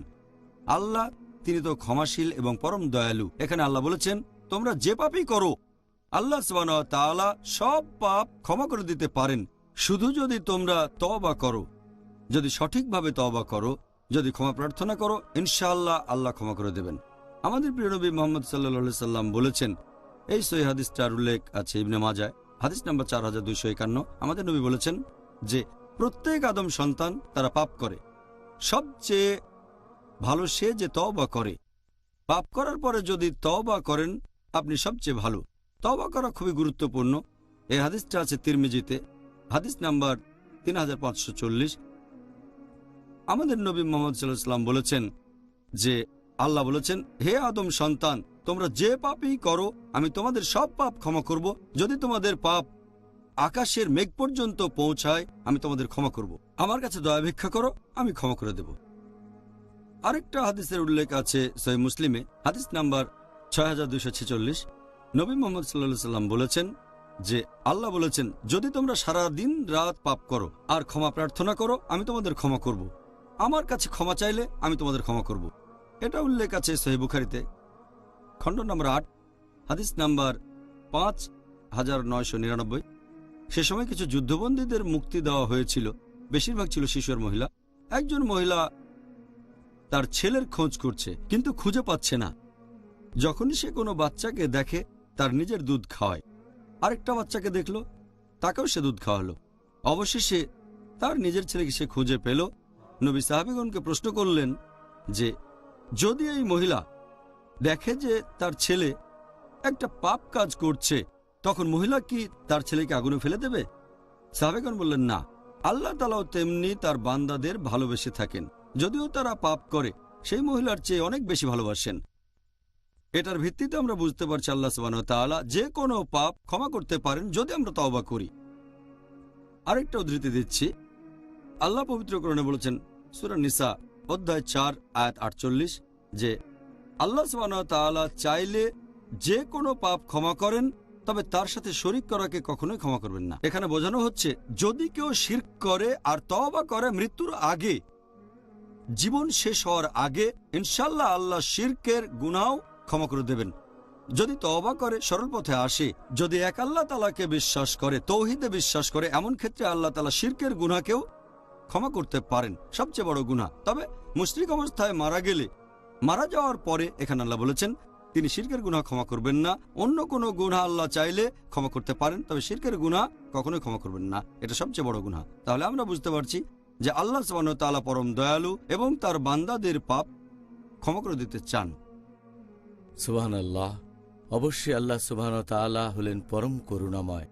আল্লাহ তিনি তো ক্ষমাশীল এবং পরম দয়ালু। এখানে আল্লাহ বলেছেন তোমরা যে পাপই করো আল্লাহ সুবহানাহু ওয়া তাআলা সব পাপ ক্ষমা করে দিতে পারেন, শুধু যদি তোমরা তওবা করো। যদি সঠিকভাবে তওবা করো, যদি ক্ষমা প্রার্থনা করো, ইনশাআল্লাহ আল্লাহ ক্ষমা করে দেবেন। আমাদের প্রিয় নবী মুহাম্মদ সাল্লাল্লাহু আলাইহি সাল্লাম বলেছেন, এই সহিহ হাদিসটার উল্লেখ আছে ইবনে মাজাহ হাদিস নাম্বার 4251। আমাদের নবী বলেছেন যে প্রত্যেক আদম সন্তান তারা পাপ করে, সবচেয়ে ভালো সে যে তওবা করে। পাপ করার পরে যদি তওবা করেন আপনি সবচেয়ে ভালো। তওবা করা খুবই গুরুত্বপূর্ণ। এই হাদিসটা আছে তিরমিজিতে, হাদিস নাম্বার 3540। আমাদের নবী মুহাম্মদ সাল্লাল্লাহু আলাইহি ওয়াসাল্লাম বলেছেন যে আল্লাহ বলেছেন, হে আদম সন্তান, তোমরা যে পাপই করো আমি তোমাদের সব পাপ ক্ষমা করব। যদি তোমাদের পাপ আকাশের মেঘ পর্যন্ত পৌঁছায় আমি তোমাদের ক্ষমা করব। আমার কাছে দয়া ভিক্ষা করো, আমি ক্ষমা করে দেব। আরেকটা হাদিসের উল্লেখ আছে সহিহ মুসলিমে, হাদিস নাম্বার 6246। নবী মুহাম্মদ সাল্লাল্লাহু আলাইহি ওয়াসাল্লাম বলেছেন যে আল্লাহ বলেছেন, যদি তোমরা সারা দিন রাত পাপ করো আর ক্ষমা প্রার্থনা করো আমি তোমাদের ক্ষমা করব। আমার কাছে ক্ষমা চাইলে আমি তোমাদের ক্ষমা করব। এটা উল্লেখ আছে সহিহ বুখারীতে, খণ্ড নম্বর 8, হাদিস নাম্বার 5999। সে সময় কিছু যুদ্ধবন্দীদের মুক্তি দেওয়া হয়েছিল, বেশিরভাগ ছিল শিশু আর মহিলা। একজন মহিলা তার ছেলের খোঁজ করছে কিন্তু খুঁজে পাচ্ছে না। যখনই সে কোনো বাচ্চাকে দেখে তার নিজের দুধ খাওয়ায়, আরেকটা বাচ্চাকে দেখলো তাকেও সে দুধ খাওয়ালো। অবশেষে তার নিজের ছেলেকে সে খুঁজে পেল। নবী সাহাবীগণকে প্রশ্ন করলেন যে যদি এই মহিলা দেখে যে তার ছেলে একটা পাপ কাজ করছে, তখন মহিলা কি তার ছেলেকে আগুনে ফেলে দেবে? সাহাবীগণ বললেন না, আল্লাহ তাআলাও তেমনি তার বান্দাদের ভালোবেসে থাকেন। যদিও তারা পাপ করে সেই মহিলার চেয়ে অনেক বেশি ভালোবাসেন। এটার ভিত্তিতে আমরা বুঝতে পারছি আল্লাহ সুবহানাহু ওয়া তাআলা যে কোনো পাপ ক্ষমা করতে পারেন যদি আমরা তওবা করি। আরেকটা উদ্ধৃতি দিচ্ছি, আল্লাহ পবিত্র কোরআনে বলেছেন সূরা নিসা অধ্যায় 4 আয়াত 48 যে আল্লাহ সুবহানাহু ওয়া তাআলা চাইলে যে কোনো পাপ ক্ষমা করেন, তবে তার সাথে শরীক করাকে কখনোই ক্ষমা করবেন না। এখানে বোঝানো হচ্ছে যদি কেউ শিরক করে আর তওবা করে মৃত্যুর আগে, জীবন শেষ হওয়ার আগে, ইনশাআল্লাহ আল্লাহ শিরকের গুনাহ ক্ষমা করে দেবেন। যদি তওবা করে সরল পথে আসে, যদি এক আল্লাহ তাআলাকে বিশ্বাস করে, তৌহিদে বিশ্বাস করে, এমন ক্ষেত্রে আল্লাহ তাআলা শিরকের গুনাহকেও ক্ষমা করতে পারেন, সবচেয়ে বড় গুনাহ। তবে মুশরিক অবস্থায় মারা গেলে, মারা যাওয়ার পরে এখানে আল্লাহ বলেছেন তিনি শিরকের গুনাহ ক্ষমা করবেন না। অন্য কোনো গুনাহ আল্লাহ চাইলে ক্ষমা করতে পারেন, তবে শিরকের গুনাহ কখনোই ক্ষমা করবেন না। এটা সবচেয়ে বড় গুনাহ। তাহলে আমরা বুঝতে পারছি যে আল্লাহ সুবহানাহু ওয়া তাআলা পরম দয়ালু এবং তার বান্দাদের পাপ ক্ষমা করে দিতে চান। সুবহানাল্লাহ। অবশ্যই আল্লাহ সুবহানাহু ওয়া তাআলা হলেন পরম করুণাময়।